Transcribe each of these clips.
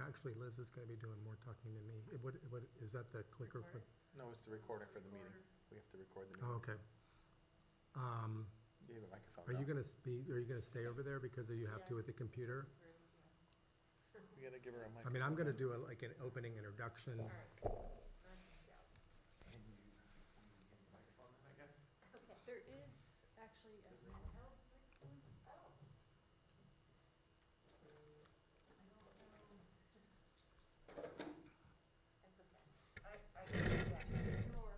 actually, Liz is gonna be doing more talking than me. What, is that the clicker for? No, it's the recording for the meeting. We have to record the Oh, meeting. okay. You have a microphone Are you now. gonna speak, are you gonna stay over there because you have to with the computer? We gotta give her a I microphone. mean, I'm gonna do like an opening introduction. Can you microphone them, I guess? Okay, there is actually a handheld microphone. That's okay. I can use that drawer.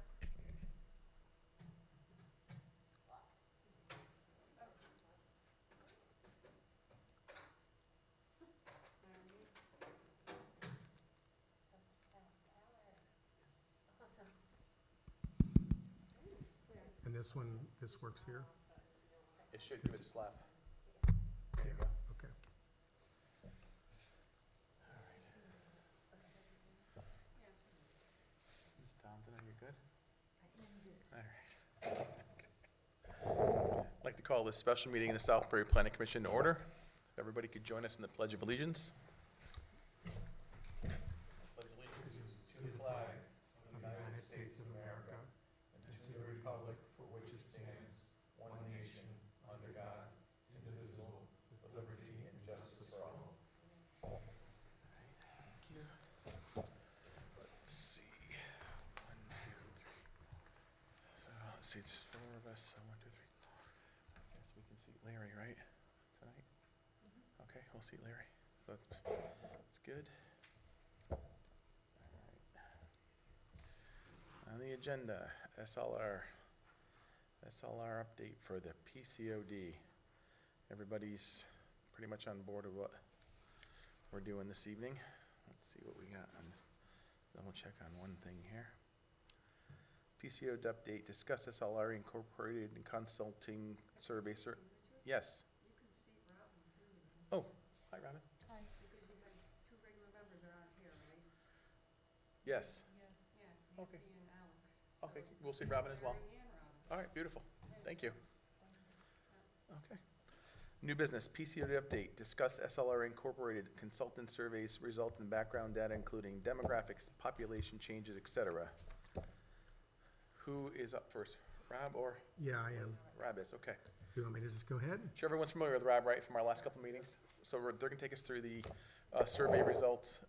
Awesome. And this one, this works here? It should give it a slap. There you Yeah, go. okay. Ms. Townsend, are you good? All right. I'd like to call this special meeting of the Southbury Planning Commission to order. If everybody could join us in the Pledge of Allegiance. Pledge allegiance to the flag Of the United States of America and to the republic for which it stands, one nation, under God, indivisible, with liberty and justice for all. Thank you. Let's see. 1, 2, 3. So let's see, there's 4 of us. So 1, 2, 3. I guess we can see Larry, right? Tonight? Okay, we'll see Larry. That's good. All right. On the agenda, SLR update for the PCOD. Everybody's pretty much on board of what we're doing this evening. Let's see what we got on this. Double check on one thing here. PCOD update, discuss SLR incorporated in consulting survey. Yes. You can see Robin too. Oh, hi, Robin. Hi. Because you have 2 regular members around here, right? Yes. Yes. Yeah, Okay. Nancy and Alex. Okay, we'll see Robin as well. Mary and Robin. All right, beautiful. Thank you. Okay. New business, PCOD update, discuss SLR incorporated consultant surveys result in background data including demographics, population changes, etc. Who is up first? Rob or? Yeah, I am. Rob is, okay. So you want me to just go ahead? Sure, everyone's familiar with Rob, right, from our last couple meetings? So they're gonna take us through the survey results.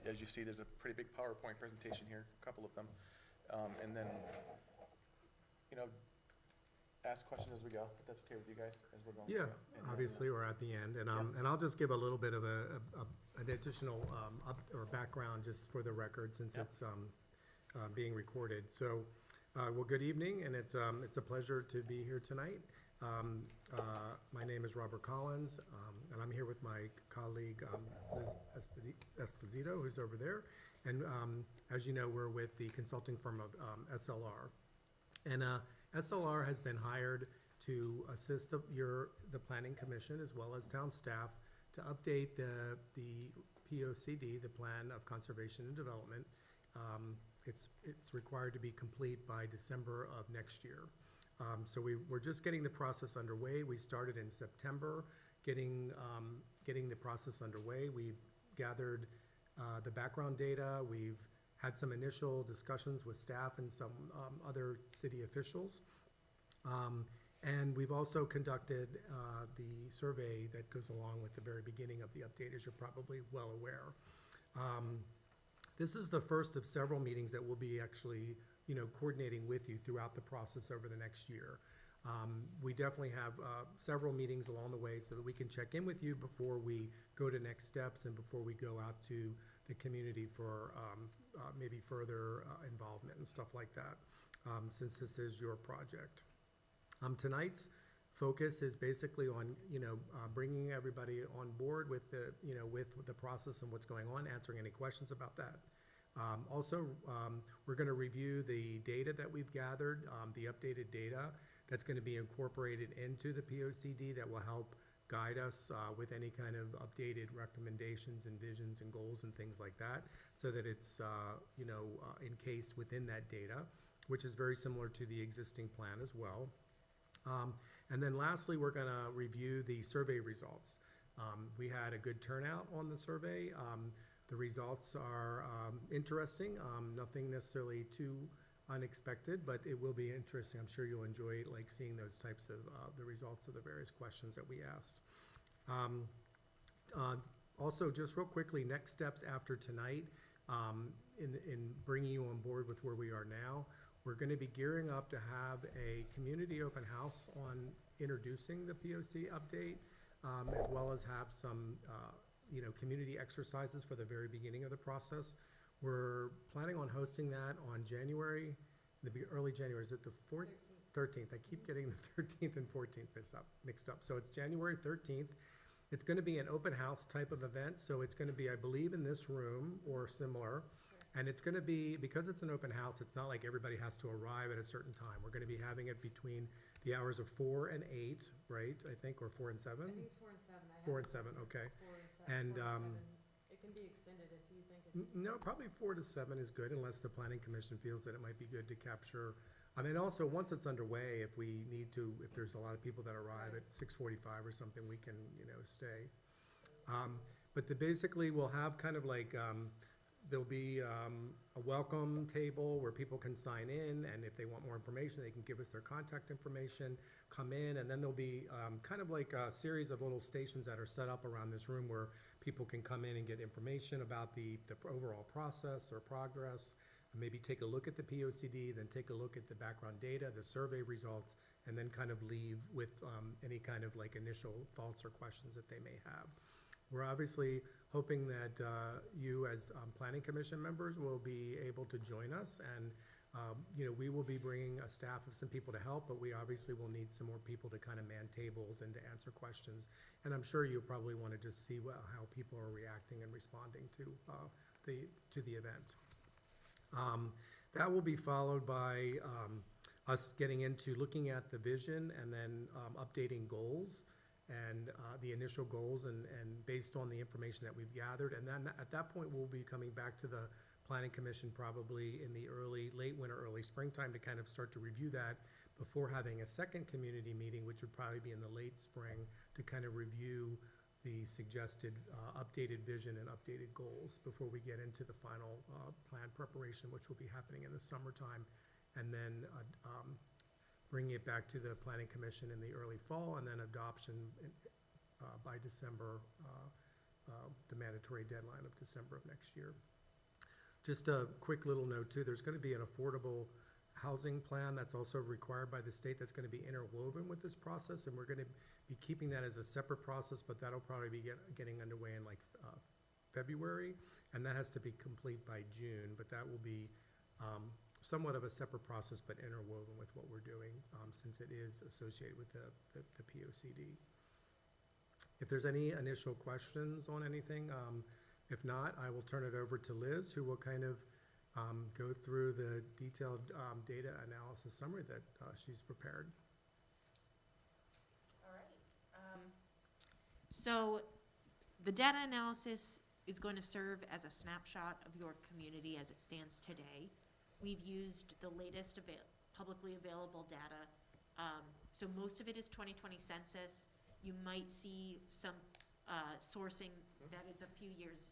As you see, there's a pretty big PowerPoint presentation here, a couple of them. And then, ask questions as we go, if that's okay with you guys, as we're going through Yeah, it. And then, obviously, we're at the end, and I'll just give a little bit of an additional background just for the record, since Yep. it's being recorded. So, well, good evening, and it's a pleasure to be here tonight. My name is Robert Collins, and I'm here with my colleague Liz Esposito, who's over there. And as you know, we're with the consulting firm of SLR. And SLR has been hired to assist the Planning Commission as well as town staff to update the POCD, the Plan of Conservation and Development. It's required to be complete by December of next year. So we're just getting the process underway. We started in September, getting the process underway. We've gathered the background data. We've had some initial discussions with staff and some other city officials. And we've also conducted the survey that goes along with the very beginning of the update, as you're probably well aware. This is the first of several meetings that we'll be actually, coordinating with you throughout the process over the next year. We definitely have several meetings along the way so that we can check in with you before we go to next steps and before we go out to the community for maybe further involvement and stuff like that, since this is your project. Tonight's focus is basically on, bringing everybody on board with with the process and what's going on, answering any questions about that. Also, we're going to review the data that we've gathered, the updated data that's going to be incorporated into the POCD that will help guide us with any kind of updated recommendations and visions and goals and things like that, so that it's encased within that data, which is very similar to the existing plan as well. And then lastly, we're going to review the survey results. We had a good turnout on the survey. The results are interesting, nothing necessarily too unexpected, but it will be interesting. I'm sure you'll enjoy like seeing those types of the results of the various questions that we asked. Also, just real quickly, next steps after tonight, in bringing you on board with where we are now, we're going to be gearing up to have a community open house on introducing the POC update, as well as have some community exercises for the very beginning of the process. We're planning on hosting that on January, early January. Is it the 13th? I keep getting the 13th and 14th mixed up. So it's January 13th. It's going to be an open house type of event. So it's going to be, I believe, in this room or similar. And it's going to be, because it's an open house, it's not like everybody has to arrive at a certain time. We're going to be having it between the hours of 4 and 8, right? I think, or 4 and 7? I think it's 4 and 7. 4 and 7, okay. 4 and 7. And, 4 and 7. It can be extended if you think it's. No, probably 4 to 7 is good, unless the planning commission feels that it might be good to capture. I mean, also, once it's underway, if we need to, if there's a lot of people that arrive at 6:45 or something, we can, stay. But basically, we'll have kind of like, there'll be a welcome table where people can sign in, and if they want more information, they can give us their contact information, come in, and then there'll be kind of like a series of little stations that are set up around this room where people can come in and get information about the overall process or progress, and maybe take a look at the POCD, then take a look at the background data, the survey results, and then kind of leave with any kind of like initial thoughts or questions that they may have. We're obviously hoping that you as Planning Commission members will be able to join us, and we will be bringing a staff of some people to help, but we obviously will need some more people to kind of man tables and to answer questions. And I'm sure you'll probably want to just see how people are reacting and responding to the event. That will be followed by us getting into looking at the vision and then updating goals and the initial goals and based on the information that we've gathered. And then at that point, we'll be coming back to the Planning Commission probably in the late winter, early springtime to kind of start to review that before having a second community meeting, which would probably be in the late spring, to kind of review the suggested updated vision and updated goals before we get into the final plan preparation, which will be happening in the summertime, and then bringing it back to the Planning Commission in the early fall, and then adoption by December, the mandatory deadline of December of next year. Just a quick little note too, there's going to be an affordable housing plan that's also required by the state that's going to be interwoven with this process, and we're going to be keeping that as a separate process, but that'll probably be getting underway in like February, and that has to be complete by June, but that will be somewhat of a separate process, but interwoven with what we're doing, since it is associated with the POCD. If there's any initial questions on anything, if not, I will turn it over to Liz, who will kind of go through the detailed data analysis summary that she's prepared. All right. So the data analysis is going to serve as a snapshot of your community as it stands today. We've used the latest publicly available data. So most of it is 2020 census. You might see some sourcing that is a few years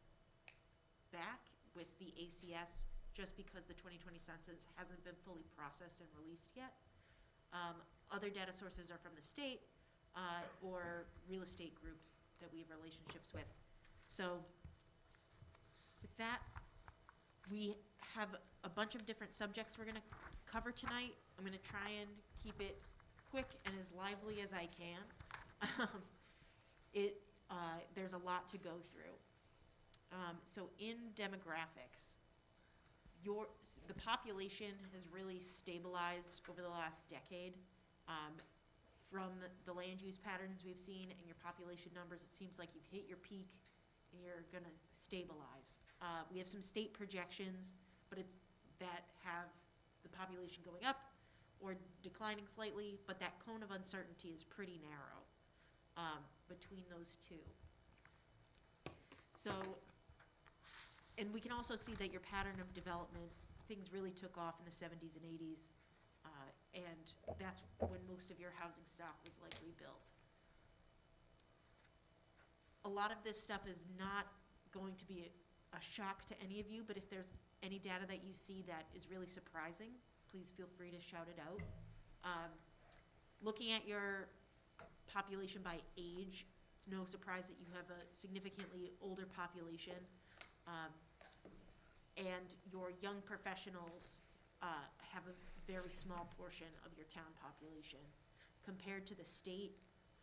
back with the ACS, just because the 2020 census hasn't been fully processed and released yet. Other data sources are from the state or real estate groups that we have relationships with. So with that, we have a bunch of different subjects we're going to cover tonight. I'm going to try and keep it quick and as lively as I can. There's a lot to go through. So in demographics, the population has really stabilized over the last decade. From the land use patterns we've seen and your population numbers, it seems like you've hit your peak and you're gonna stabilize. We have some state projections, but that have the population going up or declining slightly, but that cone of uncertainty is pretty narrow between those two. So, and we can also see that your pattern of development, things really took off in the 70s and 80s, and that's when most of your housing stock was likely built. lot of this stuff is not going to be a shock to any of you, but if there's any data that you see that is really surprising, please feel free to shout it out. Looking at your population by age, it's no surprise that you have a significantly older population. And your young professionals have a very small portion of your town population. Compared to the state,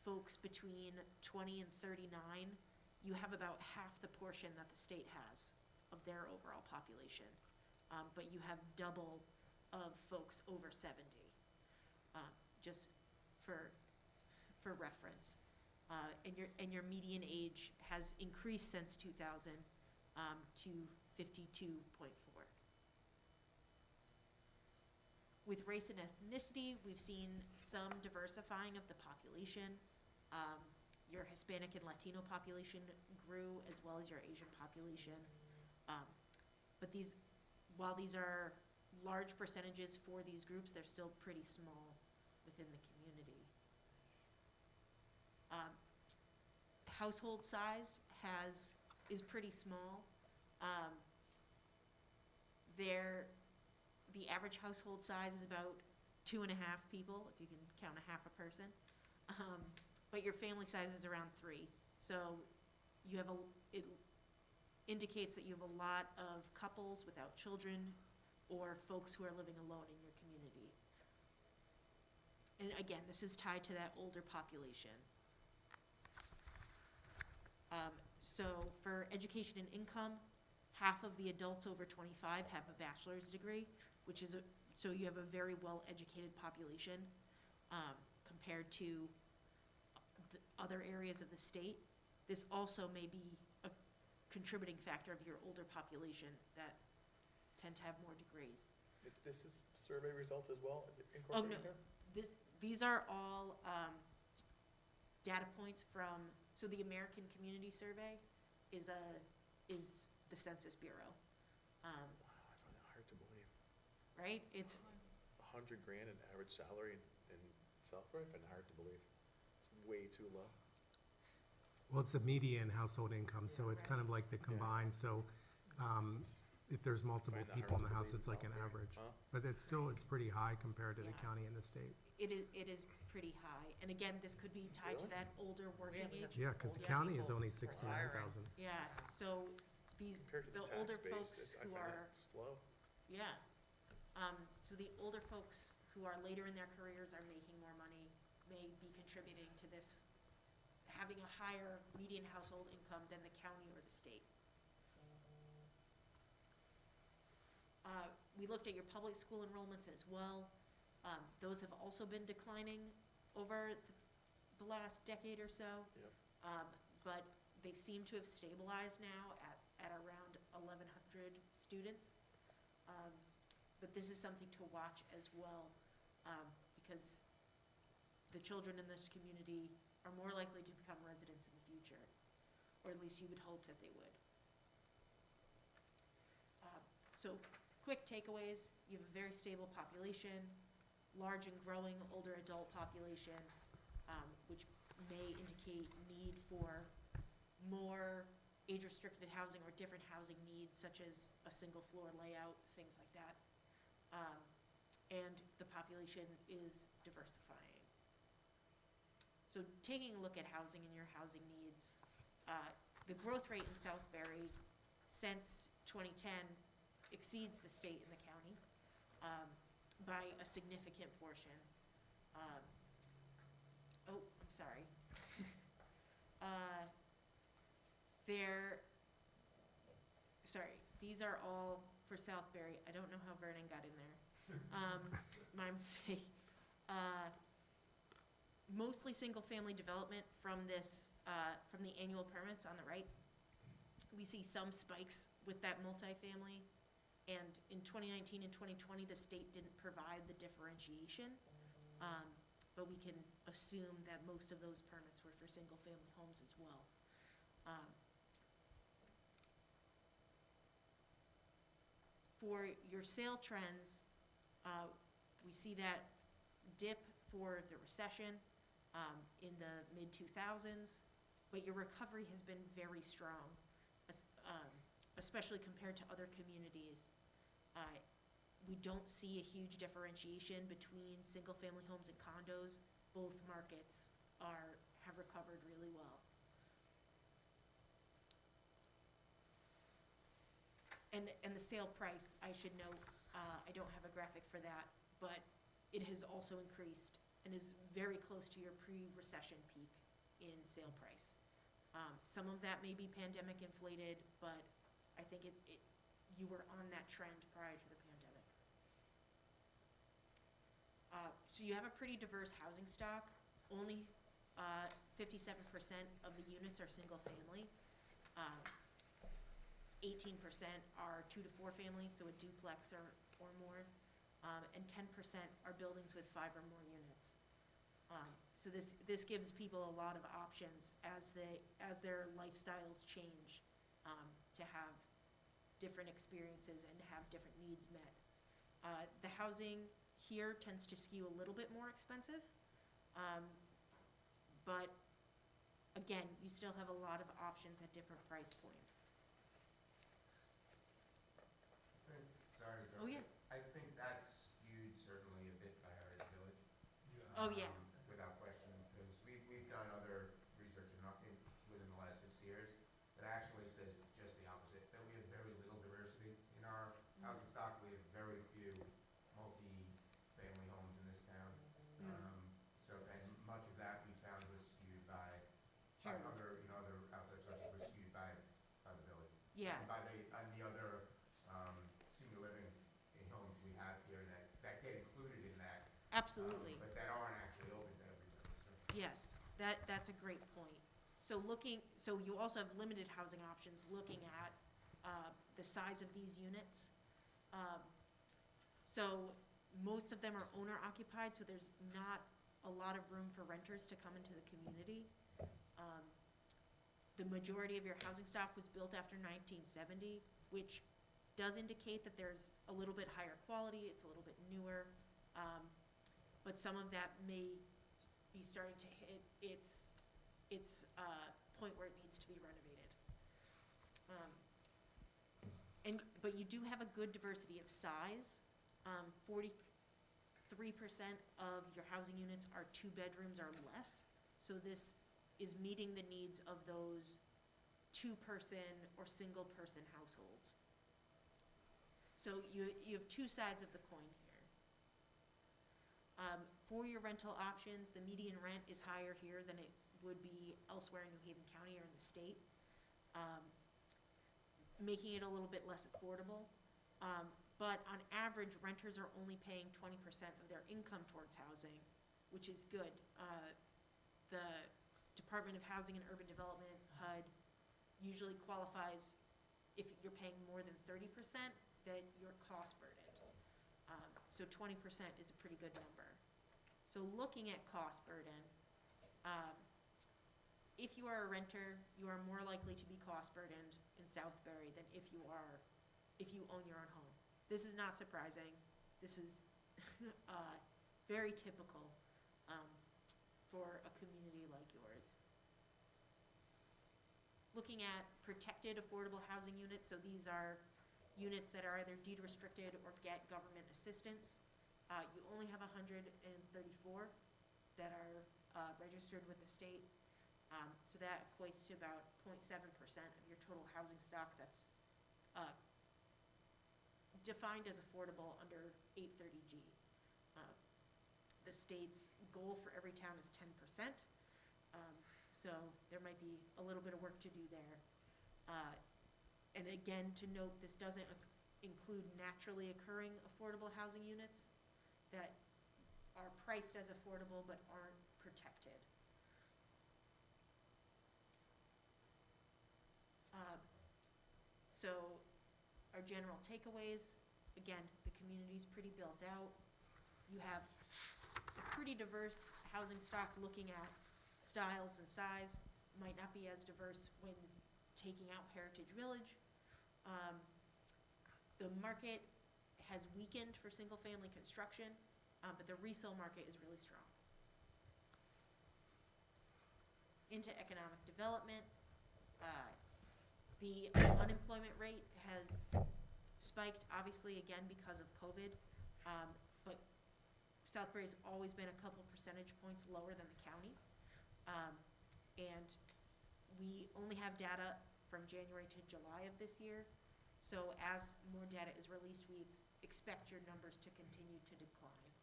folks between 20 and 39, you have about half the portion that the state has of their overall population. But you have double of folks over 70, just for reference. And your median age has increased since 2000 to 52.4. With race and ethnicity, we've seen some diversifying of the population. Your Hispanic and Latino population grew as well as your Asian population. But while these are large percentages for these groups, they're still pretty small within the community. Household size is pretty small. The average household size is about 2.5 people, if you can count a half a person. But your family size is around 3. So it indicates that you have a lot of couples without children or folks who are living alone in your community. And again, this is tied to that older population. So for education and income, half of the adults over 25 have a bachelor's degree, so you have a very well-educated population compared to the other areas of the state. This also may be a contributing factor of your older population that tend to have more degrees. This is survey results as well Oh, no, incorporated here? these are all data points from, so the American Community Survey is the Census Bureau. Wow, I find that hard to believe. Right? It's, $100,000 in average salary in Southborough, I find it hard to believe. It's way too low. Well, it's the median household income, so it's kind of like the combined, so, if there's multiple Find that people in hard the to house, believe it's like an Southbury, average. huh? But it's pretty high compared to the Yeah. county and the state. it is pretty high. And again, this could be tied to Really? that older working age. Yeah, because the Yeah. county is only People 69,000. Yeah, so Compared to the the older tax base, folks I who find are, it slow. yeah. So the older folks who are later in their careers are making more money, may be contributing to this, having a higher median household income than the county or the state. We looked at your public school enrollments as well. Those have also been declining over the last decade or so. Yep. But they seem to have stabilized now at around 1,100 students. But this is something to watch as well, because the children in this community are more likely to become residents in the future, or at least you would hope that they would. So quick takeaways: you have a very stable population, large and growing older adult population, which may indicate need for more age-restricted housing or different housing needs, such as a single-floor layout, things like that. And the population is diversifying. So taking a look at housing and your housing needs, the growth rate in Southbury since 2010 exceeds the state and the county by a significant portion. Oh, I'm sorry. These are all for Southbury. I don't know how Vernon got in there. My mistake. Mostly single-family development from from the annual permits on the right. We see some spikes with that multifamily, and in 2019 and 2020, the state didn't provide the differentiation, but we can assume that most of those permits were for single-family homes as well. For your sale trends, we see that dip for the recession in the mid-2000s, but your recovery has been very strong, especially compared to other communities. We don't see a huge differentiation between single-family homes and condos. Both markets have recovered really well. And the sale price, I should note, I don't have a graphic for that, but it has also increased and is very close to your pre-recession peak in sale price. Some of that may be pandemic inflated, but I think you were on that trend prior to the pandemic. So you have a pretty diverse housing stock. Only 57% of the units are single family. 18% are 2 to 4 family, so a duplex or more, and 10% are buildings with 5 or more units. So this gives people a lot of options as their lifestyles change, to have different experiences and have different needs met. The housing here tends to skew a little bit more expensive, but again, you still have a lot of options at different price points. Sorry to Oh, interrupt. yeah. I think that's skewed certainly a bit by Heritage Village. Oh, yeah. Without question, because we've done other research within the last 6 years that actually says just the opposite, that we have very little diversity in our housing stock. We have very few multi-family homes in this town. And much of that we found was skewed by Heritage. other outside sources were skewed by the village. Yeah. And on the other senior living homes we have here that get included in that. Absolutely. But that aren't actually open to everybody, so. Yes, that's a great point. So you also have limited housing options, looking at the size of these units. So most of them are owner occupied, so there's not a lot of room for renters to come into the community. The majority of your housing stock was built after 1970, which does indicate that there's a little bit higher quality, it's a little bit newer, but some of that may be starting to hit its point where it needs to be renovated. But you do have a good diversity of size. 43% of your housing units are 2 bedrooms or less, so this is meeting the needs of those 2-person or single-person households. So you have 2 sides of the coin here. For your rental options, the median rent is higher here than it would be elsewhere in New Haven County or in the state, making it a little bit less affordable. But on average, renters are only paying 20% of their income towards housing, which is good. The Department of Housing and Urban Development, HUD, usually qualifies if you're paying more than 30%, that you're cost burdened. So 20% is a pretty good number. So looking at cost burden, if you are a renter, you are more likely to be cost burdened in Southbury than if you own your own home. This is not surprising. This is very typical for a community like yours. Looking at protected affordable housing units, so these are units that are either deed restricted or get government assistance. You only have 134 that are registered with the state. So that equates to about 0.7% of your total housing stock that's defined as affordable under 830G. The state's goal for every town is 10%. So there might be a little bit of work to do there. And again, to note, this doesn't include naturally occurring affordable housing units that are priced as affordable but aren't protected. So our general takeaways, again, the community's pretty built out. You have a pretty diverse housing stock looking at styles and size. Might not be as diverse when taking out Heritage Village. The market has weakened for single-family construction, but the resale market is really strong. into economic development. The unemployment rate has spiked, obviously, again, because of COVID. But Southbury's always been a couple percentage points lower than the county. And we only have data from January to July of this year. So as more data is released, we expect your numbers to continue to decline,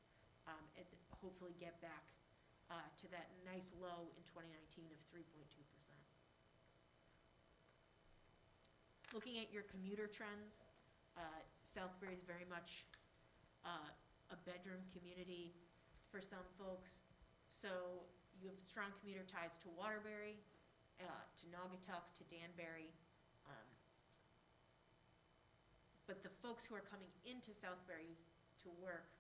and hopefully get back to that nice low in 2019 of 3.2%. Looking at your commuter trends, Southbury is very much a bedroom community for some folks. So you have strong commuter ties to Waterbury, to Naugatuck, to Danbury. But the folks who are coming into Southbury to work,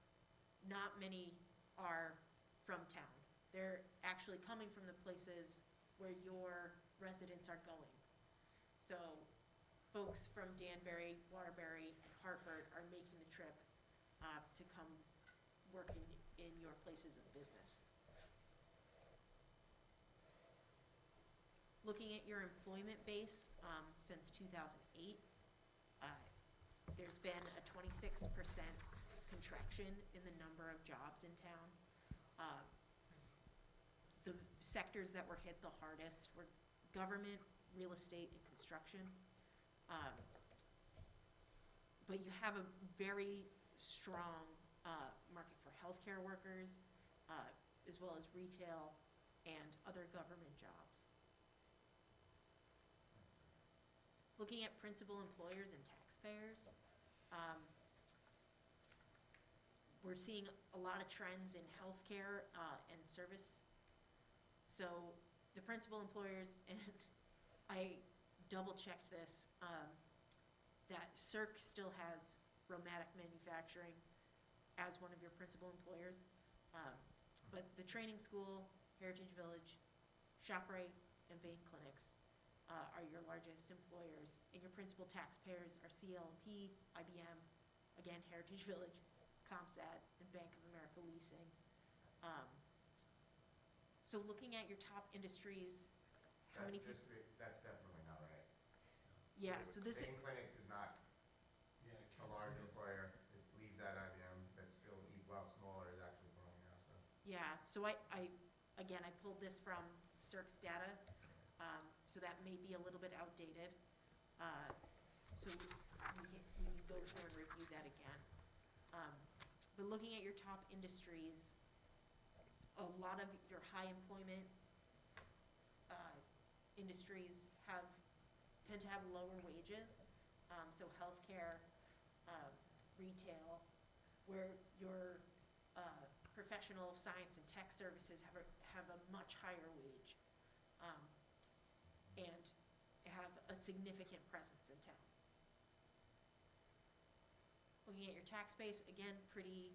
not many are from town. They're actually coming from the places where your residents are going. So folks from Danbury, Waterbury, and Hartford are making the trip to come work in your places of business. Looking at your employment base since 2008, there's been a 26% contraction in the number of jobs in town. The sectors that were hit the hardest were government, real estate, and construction. But you have a very strong market for healthcare workers, as well as retail and other government jobs. Looking at principal employers and taxpayers, we're seeing a lot of trends in healthcare and service. So the principal employers, and I double-checked this, that CERC still has Romatic Manufacturing as one of your principal employers. But the training school, Heritage Village, ShopRite, and Vein Clinics are your largest employers. And your principal taxpayers are CL&P, IBM, again, Heritage Village, CompStat, and Bank of America Leasing. So looking at your top industries, how many people? That's definitely not right. Yeah, so this Vein Clinics is not a large employer. It leaves out IBM, that's still, while smaller, is actually growing now, so. yeah, so I again, I pulled this from CERC's data, so that may be a little bit outdated. So we can go through and review that again. But looking at your top industries, a lot of your high employment industries tend to have lower wages. So healthcare, retail, where your professional science and tech services have a much higher wage, and have a significant presence in town. Looking at your tax base, again, pretty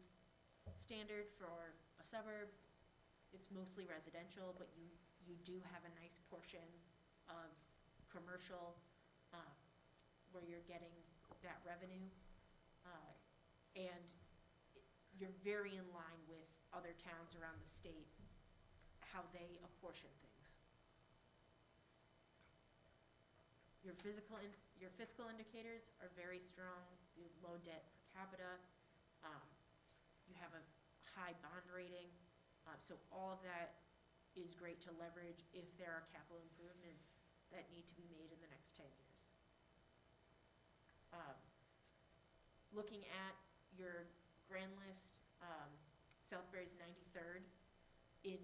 standard for a suburb. It's mostly residential, but you do have a nice portion of commercial where you're getting that revenue. And you're very in line with other towns around the state, how they apportion things. Your fiscal indicators are very strong. You have low debt per capita. You have a high bond rating. So all of that is great to leverage if there are capital improvements that need to be made in the next 10 years. Looking at your grand list, Southbury's 93rd in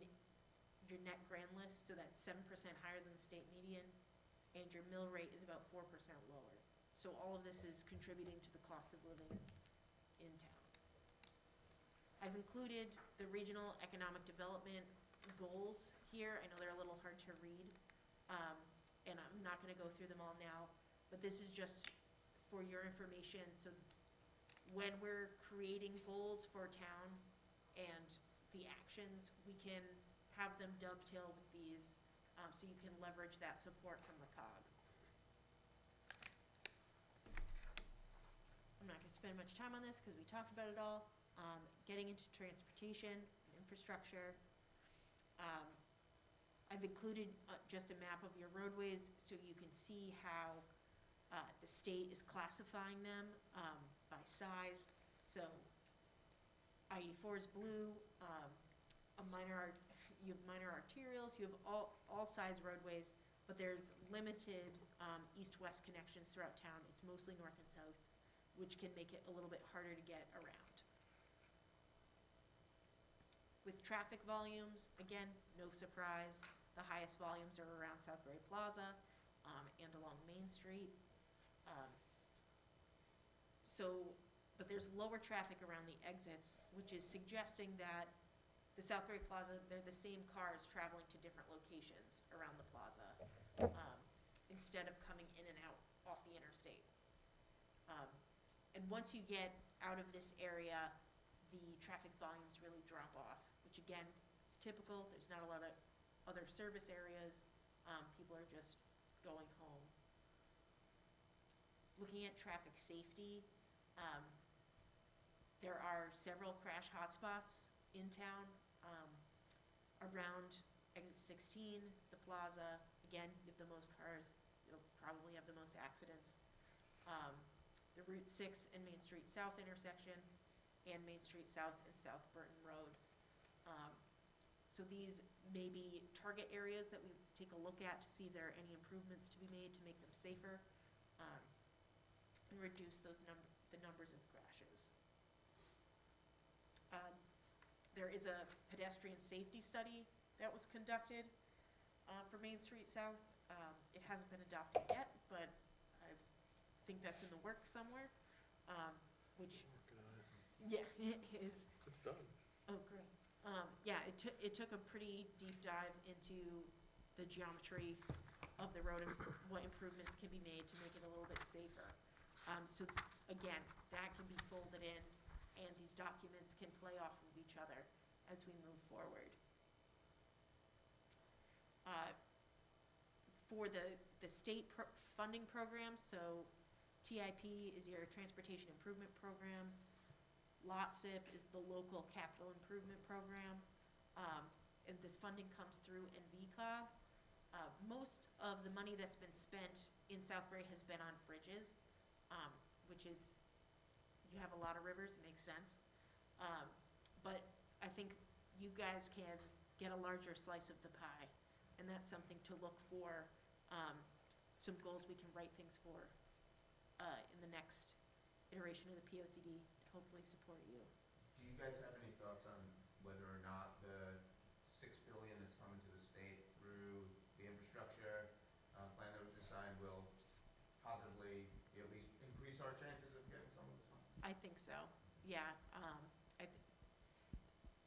your net grand list, so that's 7% higher than the state median, and your mill rate is about 4% lower. So all of this is contributing to the cost of living in town. I've included the regional economic development goals here. I know they're a little hard to read, and I'm not going to go through them all now, but this is just for your information. So when we're creating goals for town and the actions, we can have them dovetail with these, so you can leverage that support from the COG. I'm not going to spend much time on this because we talked about it all. Getting into transportation and infrastructure. I've included just a map of your roadways so you can see how the state is classifying them by size. So I-84 is blue, you have minor arterials, you have all size roadways, but there's limited east-west connections throughout town. It's mostly north and south, which can make it a little bit harder to get around. With traffic volumes, again, no surprise, the highest volumes are around Southbury Plaza and along Main Street. But there's lower traffic around the exits, which is suggesting that the Southbury Plaza, they're the same cars traveling to different locations around the plaza, instead of coming in and out off the interstate. And once you get out of this area, the traffic volumes really drop off, which again, is typical. There's not a lot of other service areas. People are just going home. Looking at traffic safety, there are several crash hotspots in town, around exit 16, the plaza. Again, you have the most cars, you'll probably have the most accidents. The Route 6 and Main Street South intersection, and Main Street South and South Burton Road. So these may be target areas that we take a look at to see if there are any improvements to be made to make them safer, and reduce those the numbers of crashes. There is a pedestrian safety study that was conducted for Main Street South. It hasn't been adopted yet, but I think that's in the works somewhere, which, Working on it. yeah, it is. It's done. Oh, great. Yeah, it took a pretty deep dive into the geometry of the road and what improvements can be made to make it a little bit safer. So again, that can be folded in, and these documents can play off of each other as we move forward. For the state funding program, so TIP is your Transportation Improvement Program. LOTSIP is the local capital improvement program, and this funding comes through NVCOG. Most of the money that's been spent in Southbury has been on bridges, which is, you have a lot of rivers, it makes sense. But I think you guys can get a larger slice of the pie, and that's something to look for, some goals we can write things for in the next iteration of the POCD. Hopefully support you. Do you guys have any thoughts on whether or not the $6 billion that's coming to the state through the infrastructure plan that was just signed will positively at least increase our chances of getting some of this money? I think so, yeah.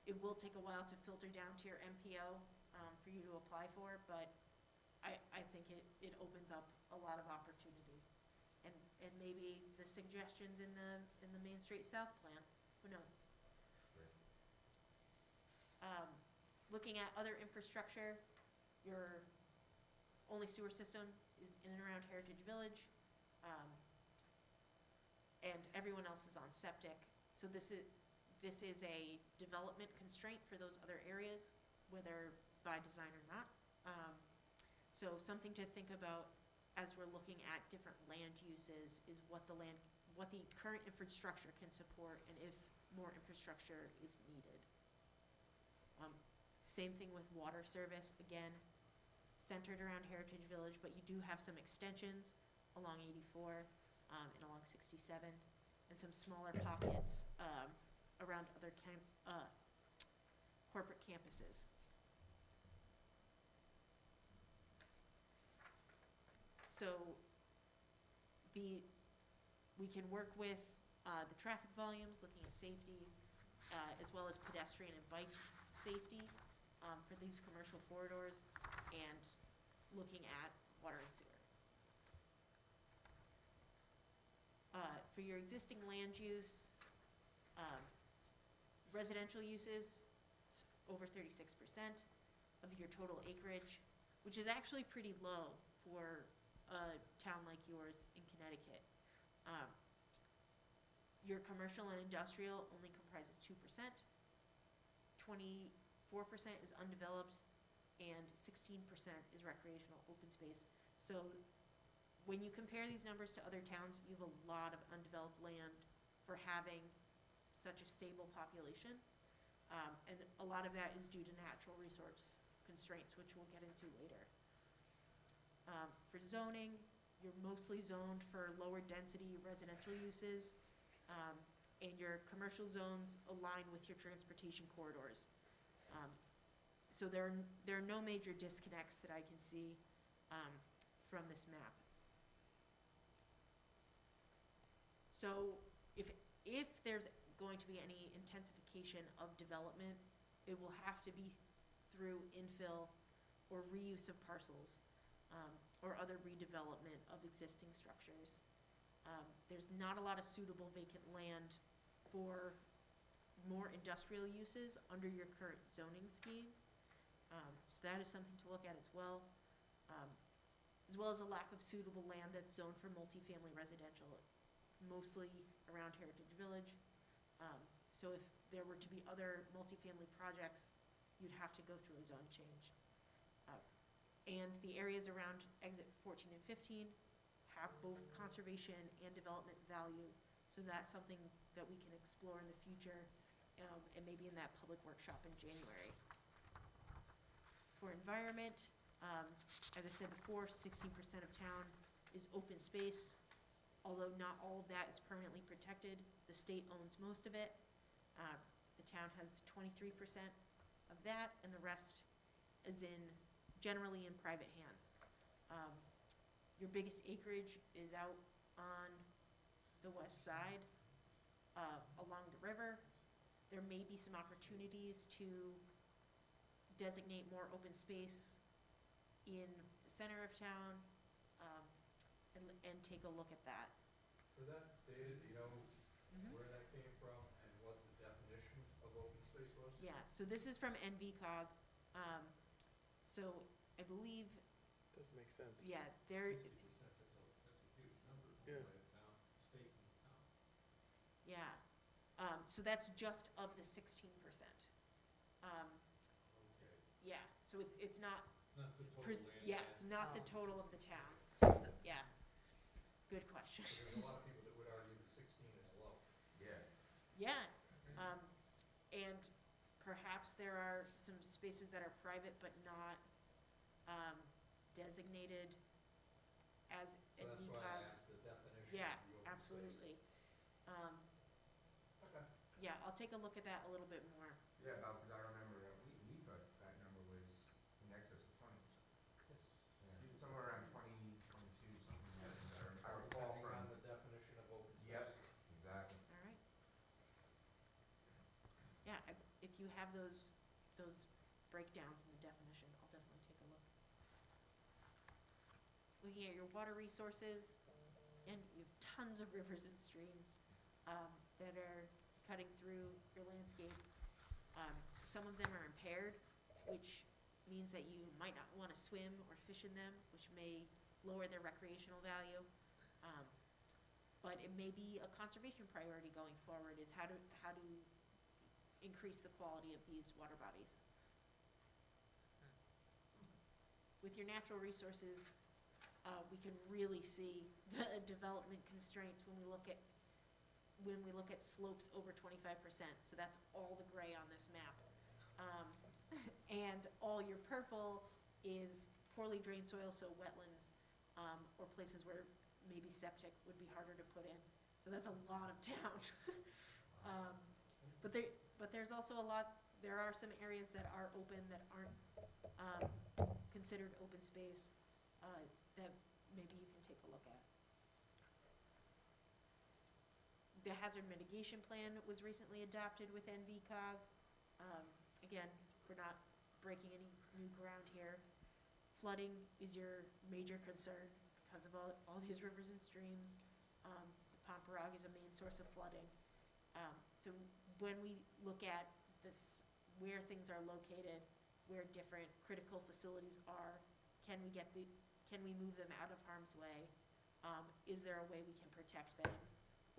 It will take a while to filter down to your MPO for you to apply for, but I think it opens up a lot of opportunity. And maybe the suggestions in the Main Street South plan, who knows? Looking at other infrastructure, your only sewer system is in and around Heritage Village, and everyone else is on septic. So this is a development constraint for those other areas, whether by design or not. So something to think about as we're looking at different land uses is what the current infrastructure can support, and if more infrastructure is needed. Same thing with water service, again, centered around Heritage Village, but you do have some extensions along 84 and along 67, and some smaller pockets around other corporate campuses. So we can work with the traffic volumes, looking at safety, as well as pedestrian and bike safety for these commercial corridors, and looking at water and sewer. For your existing land use, residential uses, it's over 36% of your total acreage, which is actually pretty low for a town like yours in Connecticut. Your commercial and industrial only comprises 2%. 24% is undeveloped, and 16% is recreational open space. So when you compare these numbers to other towns, you have a lot of undeveloped land for having such a stable population. And a lot of that is due to natural resource constraints, which we'll get into later. For zoning, you're mostly zoned for lower density residential uses, and your commercial zones align with your transportation corridors. So there are no major disconnects that I can see from this map. So if there's going to be any intensification of development, it will have to be through infill or reuse of parcels, or other redevelopment of existing structures. There's not a lot of suitable vacant land for more industrial uses under your current zoning scheme. So that is something to look at as well as a lack of suitable land that's zoned for multifamily residential, mostly around Heritage Village. So if there were to be other multifamily projects, you'd have to go through a zone change. And the areas around exit 14 and 15 have both conservation and development value. So that's something that we can explore in the future, and maybe in that public workshop in January. For environment, as I said before, 16% of town is open space. Although not all of that is permanently protected, the state owns most of it. The town has 23% of that, and the rest is generally in private hands. Your biggest acreage is out on the west side, along the river. There may be some opportunities to designate more open space in the center of town, and take a look at that. For that data, do you know where that came from and what the definition of open space was? Yeah, so this is from NVCOG. So I believe, Does make sense. yeah, there, 60%, that's a huge number, Yeah. by the town, state and town. yeah. So that's just of the 16%. Okay, Yeah, so it's not, not the total land. yeah, it's not the total of the town. Yeah, good question. So there's a lot of people that would argue the 16 is low. Yeah. Yeah, and perhaps there are some spaces that are private but not designated as So that's why I NVCOG. asked the definition Yeah, of the open space. absolutely. Okay. Yeah, I'll take a look at that a little bit more. Yeah, because I remember that we thought that number was in excess of 20%. Yeah, somewhere around 20, 22, something like that. I recall Depending from. on the definition of open space. Yep, exactly. All right. Yeah, if you have those breakdowns in the definition, I'll definitely take a look. Looking at your water resources, and you have tons of rivers and streams that are cutting through your landscape. Some of them are impaired, which means that you might not want to swim or fish in them, which may lower their recreational value. But it may be a conservation priority going forward, is how to increase the quality of these water bodies. With your natural resources, we can really see the development constraints when we look at slopes over 25%. So that's all the gray on this map. And all your purple is poorly drained soil, so wetlands, or places where maybe septic would be harder to put in. So that's a lot of town. But there's also there are some areas that are open that aren't considered open space, that maybe you can take a look at. The hazard mitigation plan was recently adopted with NVCOG. Again, we're not breaking any new ground here. Flooding is your major concern because of all these rivers and streams. The Pomperaug is a main source of flooding. So when we look at this, where things are located, where different critical facilities are, can we move them out of harm's way? Is there a way we can protect them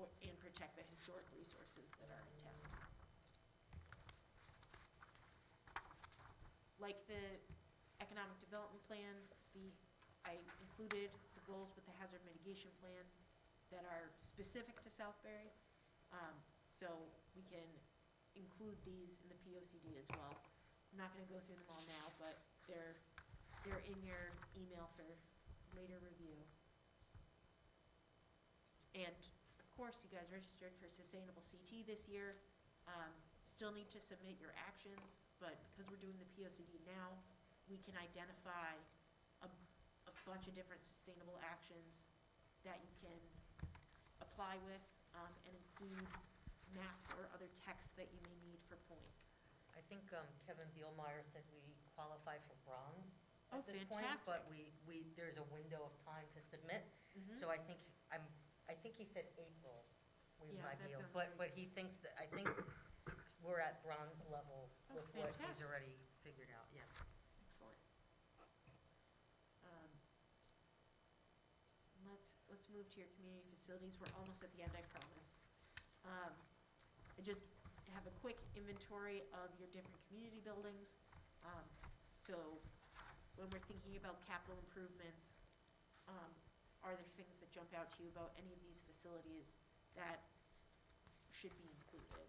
and protect the historic resources that are in town? Like the economic development plan, I included the goals with the hazard mitigation plan that are specific to Southbury. So we can include these in the POCD as well. I'm not gonna go through them all now, but they're in your email for later review. And of course, you guys registered for Sustainable CT this year. Still need to submit your actions, but because we're doing the POCD now, we can identify a bunch of different sustainable actions that you can apply with, and include maps or other text that you may need for points. I think Kevin Bielmeyer said we qualify for bronze Oh, at this point, fantastic. but there's a window of time to submit. Mhm. So I think he said April we Yeah, might that be, sounds but right. he thinks that, I think we're at bronze level Oh, with what he's fantastic. already figured out, yeah. Excellent. Let's move to your community facilities. We're almost at the end, I promise. I just have a quick inventory of your different community buildings. So when we're thinking about capital improvements, are there things that jump out to you about any of these facilities that should be included?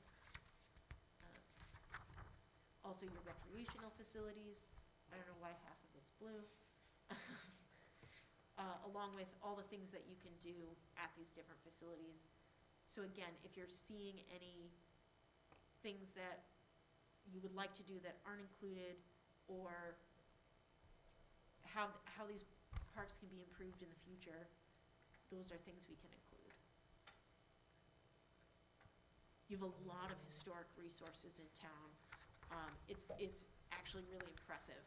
Also your recreational facilities. I don't know why half of it's blue. Along with all the things that you can do at these different facilities. So again, if you're seeing any things that you would like to do that aren't included, or how these parks can be improved in the future, those are things we can include. You have a lot of historic resources in town. It's actually really impressive.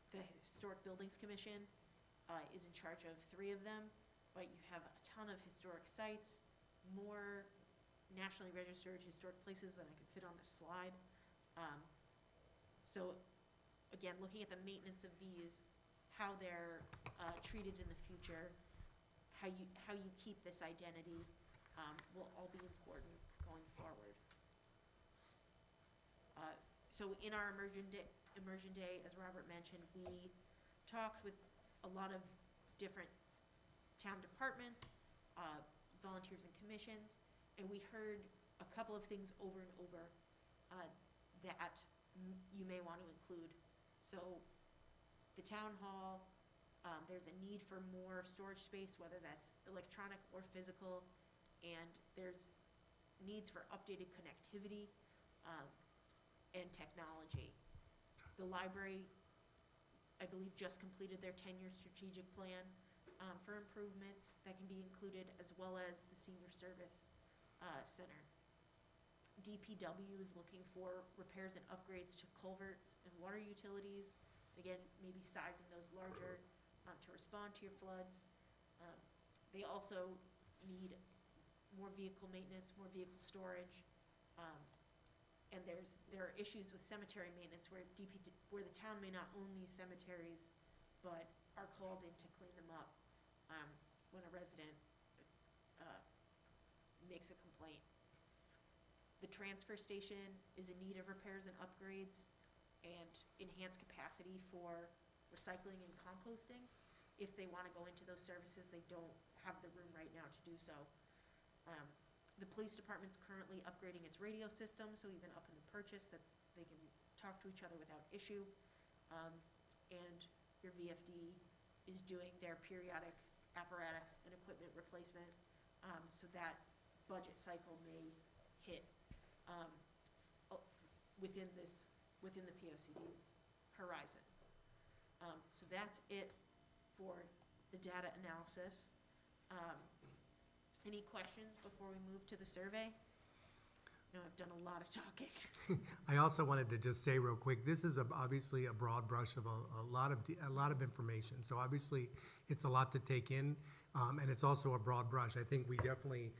The Historic Buildings Commission is in charge of 3 of them, but you have a ton of historic sites, more nationally registered historic places than I could fit on this slide. So again, looking at the maintenance of these, how they're treated in the future, how you keep this identity, will all be important going forward. So in our immersion day, as Robert mentioned, we talked with a lot of different town departments, volunteers and commissions, and we heard a couple of things over and over that you may want to include. So the town hall, there's a need for more storage space, whether that's electronic or physical, and there's needs for updated connectivity and technology. The library, I believe, just completed their 10-year strategic plan for improvements that can be included, as well as the senior service center. DPW is looking for repairs and upgrades to culverts and water utilities. Again, maybe sizing those larger to respond to your floods. They also need more vehicle maintenance, more vehicle storage. And there are issues with cemetery maintenance where the town may not own these cemeteries, but are called in to clean them up when a resident makes a complaint. The transfer station is in need of repairs and upgrades and enhanced capacity for recycling and composting. If they want to go into those services, they don't have the room right now to do so. The police department's currently upgrading its radio system, so even up in the purchase, that they can talk to each other without issue. And your VFD is doing their periodic apparatus and equipment replacement, so that budget cycle may hit within the POCD's horizon. So that's it for the data analysis. Any questions before we move to the survey? No, I've done a lot of talking. I also wanted to just say real quick, this is obviously a broad brush of a lot of information. So obviously, it's a lot to take in, and it's also a broad brush. I think we definitely,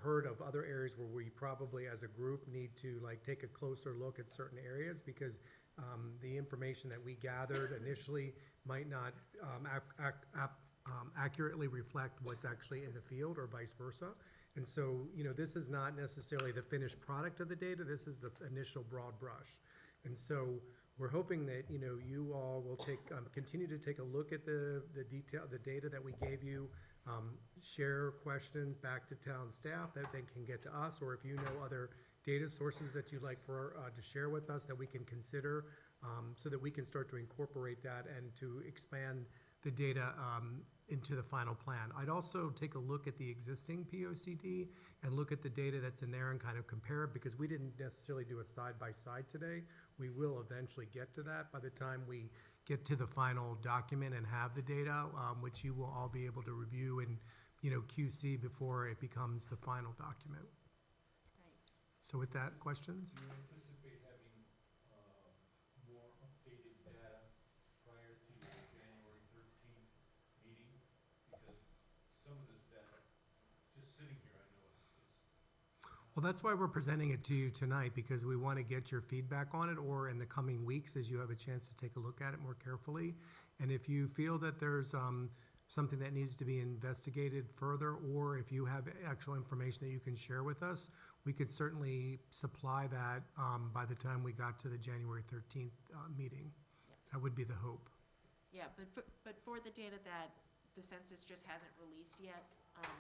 heard of other areas where we probably, as a group, need to take a closer look at certain areas, because the information that we gathered initially might not accurately reflect what's actually in the field, or vice versa. And so, this is not necessarily the finished product of the data. This is the initial broad brush. And so we're hoping that, you all will continue to take a look at the data that we gave you, share questions back to town staff that they can get to us, or if you know other data sources that you'd like to share with us that we can consider, so that we can start to incorporate that and to expand the data into the final plan. I'd also take a look at the existing POCD and look at the data that's in there and kind of compare it, because we didn't necessarily do a side-by-side today. We will eventually get to that by the time we get to the final document and have the data, which you will all be able to review and, QC before it becomes the final document. Right. So with that, questions? Do you anticipate having more updated data prior to your January 13th meeting? Because some of this data, just sitting here, I know is Well, that's why we're presenting it to you tonight, because we want to get your feedback on it, or in the coming weeks as you have a chance to take a look at it more carefully. And if you feel that there's something that needs to be investigated further, or if you have actual information that you can share with us, we could certainly supply that by the time we got to the January 13th meeting. Yep. That would be the hope. Yeah, but for the data that the census just hasn't released yet,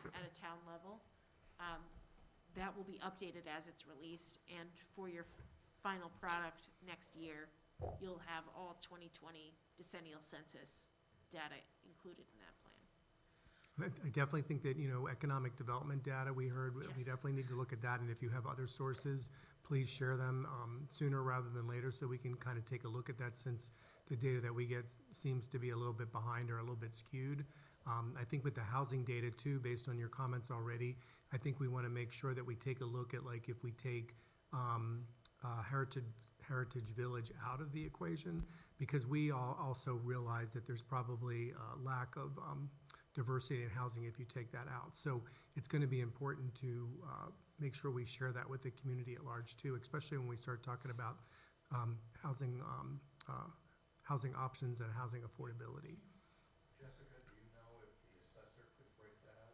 at a town level, that will be updated as it's released, and for your final product next year, you'll have all 2020 decennial census data included in that plan. I definitely think that, economic development data we heard, we Yes. definitely need to look at that, and if you have other sources, please share them sooner rather than later, so we can kind of take a look at that, since the data that we get seems to be a little bit behind or a little bit skewed. I think with the housing data too, based on your comments already, I think we want to make sure that we take a look at, like, if we take Heritage Village out of the equation, because we all also realize that there's probably a lack of diversity in housing if you take that out. So it's going to be important to make sure we share that with the community at large too, especially when we start talking about housing options and housing affordability. Jessica, do you know if the assessor could break that out?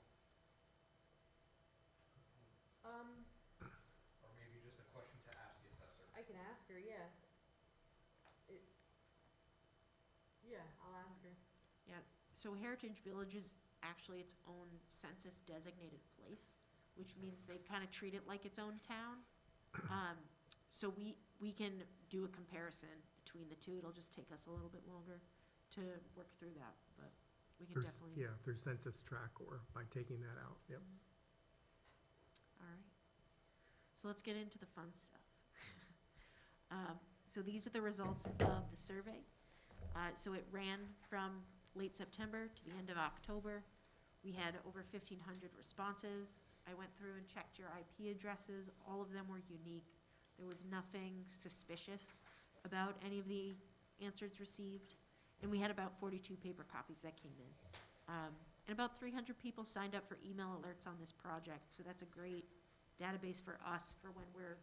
Or maybe just a question to ask the assessor? I can ask her, yeah. Yeah, I'll ask her. So Heritage Village is actually its own census designated place, which means they kind of treat it like its own town. So we can do a comparison between the two. It'll just take us a little bit longer to work through that, but we can definitely. There's census track, or by taking that out, yep. All right. So let's get into the fun stuff. So these are the results of the survey. So it ran from late September to the end of October. We had over 1,500 responses. I went through and checked your IP addresses. All of them were unique. There was nothing suspicious about any of the answers received. And we had about 42 paper copies that came in. And about 300 people signed up for email alerts on this project. So that's a great database for us for when we're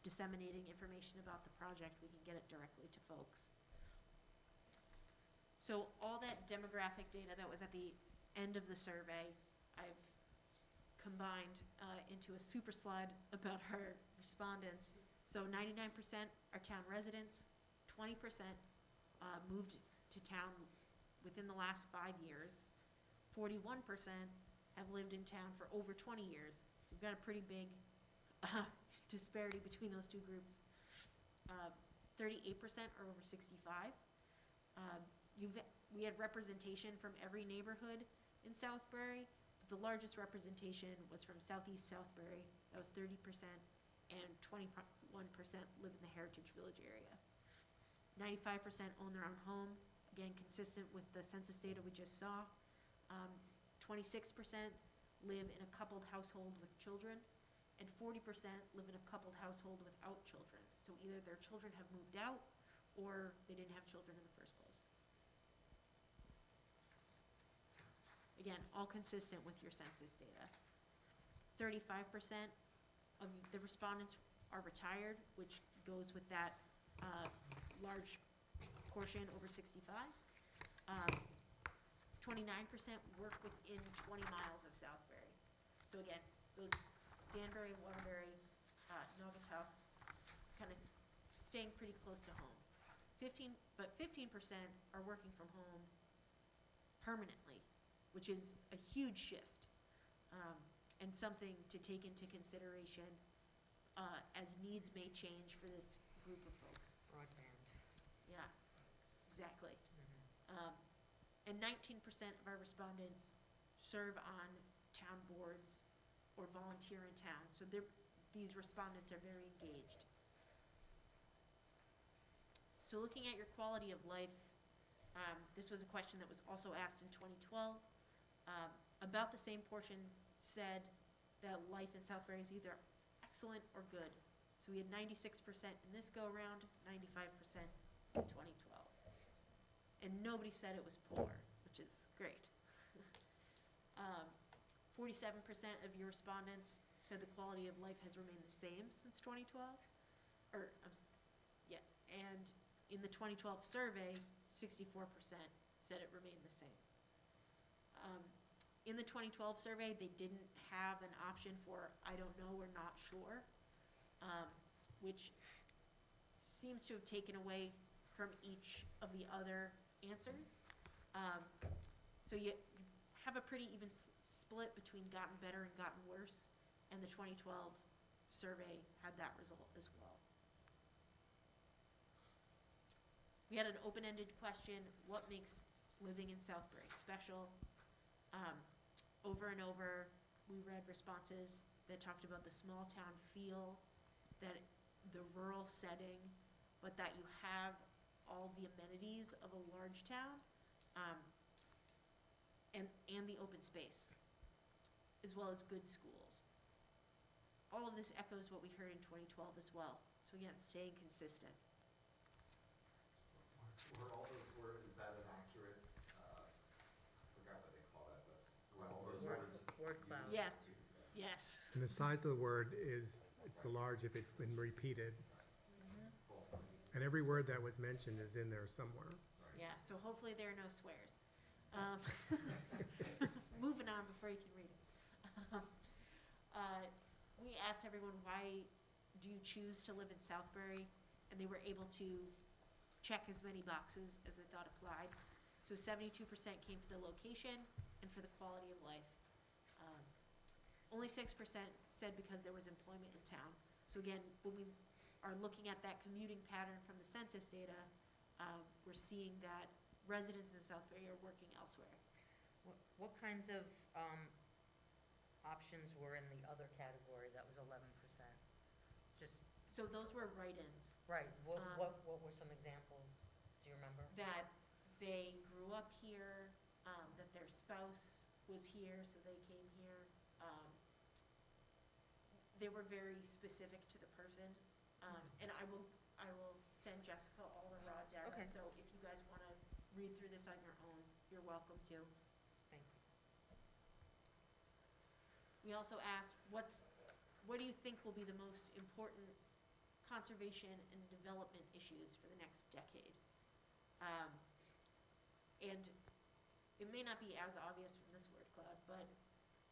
disseminating information about the project. We can get it directly to folks. So all that demographic data that was at the end of the survey, I've combined into a super slide about our respondents. So 99% are town residents, 20% moved to town within the last 5 years, 41% have lived in town for over 20 years. So we've got a pretty big disparity between those two groups. 38% are over 65. We had representation from every neighborhood in Southbury, but the largest representation was from Southeast Southbury. That was 30%, and 21% live in the Heritage Village area. 95% own their own home, again, consistent with the census data we just saw. 26% live in a coupled household with children, and 40% live in a coupled household without children. So either their children have moved out, or they didn't have children in the first place. Again, all consistent with your census data. 35% of the respondents are retired, which goes with that large portion over 65. 29% work within 20 miles of Southbury. So again, those Danbury, Waterbury, Naugatuck, kind of staying pretty close to home. 15% are working from home permanently, which is a huge shift, and something to take into consideration as needs may change for this group of folks. Broadband. Yeah, exactly. Mhm. And 19% of our respondents serve on town boards or volunteer in town, so these respondents are very engaged. So looking at your quality of life, this was a question that was also asked in 2012. About the same portion said that life in Southbury is either excellent or good. So we had 96% in this go-around, 95% in 2012. And nobody said it was poor, which is great. 47% of your respondents said the quality of life has remained the same since 2012. And in the 2012 survey, 64% said it remained the same. In the 2012 survey, they didn't have an option for I don't know or not sure, which seems to have taken away from each of the other answers. So you have a pretty even split between gotten better and gotten worse, and the 2012 survey had that result as well. We had an open-ended question, what makes living in Southbury special? Over and over, we read responses that talked about the small town feel, that the rural setting, but that you have all the amenities of a large town, and the open space, as well as good schools. All of this echoes what we heard in 2012 as well. So again, staying consistent. Were all those words, is that an accurate, I forgot what they call that, but were all those words? Word cloud. Yes, yes. And the size of the word is, it's the large if it's been repeated. And every word that was mentioned is in there somewhere. Yeah, so hopefully there are no swears. Moving on before you can read it. We asked everyone, why do you choose to live in Southbury? And they were able to check as many boxes as they thought applied. So 72% came for the location and for the quality of life. Only 6% said because there was employment in town. So again, when we are looking at that commuting pattern from the census data, we're seeing that residents in Southbury are working elsewhere. What kinds of options were in the other category? That was 11%. Just, So those were write-ins. right, what were some examples? Do you remember? That they grew up here, that their spouse was here, so they came here. They were very specific to the person. And I will send Jessica all the raw data. Okay. So if you guys want to read through this on your own, you're welcome to. Thank you. We also asked, what do you think will be the most important conservation and development issues for the next decade? And it may not be as obvious from this word cloud, but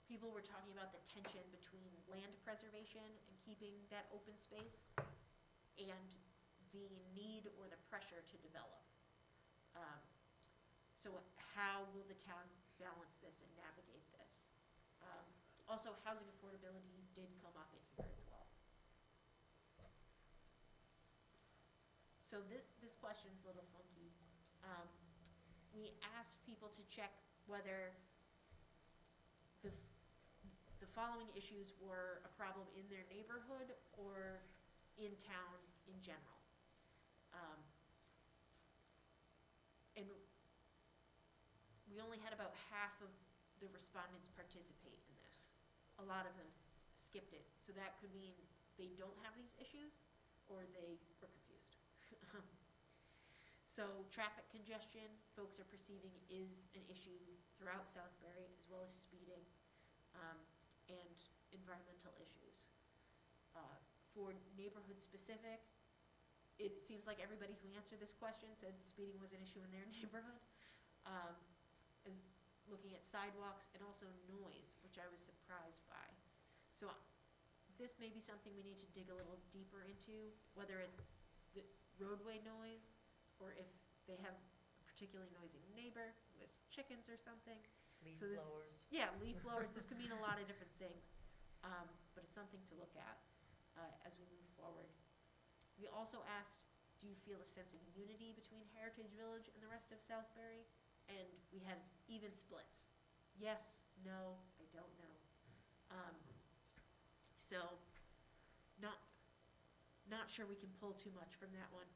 people were talking about the tension between land preservation and keeping that open space and the need or the pressure to develop. So how will the town balance this and navigate this? Also, housing affordability did come up in here as well. So this question's a little funky. We asked people to check whether the following issues were a problem in their neighborhood or in town in general. And we only had about half of the respondents participate in this. A lot of them skipped it. So that could mean they don't have these issues or they were confused. So traffic congestion, folks are perceiving is an issue throughout Southbury, as well as speeding, and environmental issues. For neighborhood specific, it seems like everybody who answered this question said speeding was an issue in their neighborhood. Is looking at sidewalks and also noise, which I was surprised by. So this may be something we need to dig a little deeper into, whether it's the roadway noise or if they have a particularly noisy neighbor with chickens or something. Leaf So this- blowers. Yeah, leaf blowers, this could mean a lot of different things, but it's something to look at as we move forward. We also asked, do you feel a sense of unity between Heritage Village and the rest of Southbury? And we had even splits. Yes, no, I don't know. So, not sure we can pull too much from that one.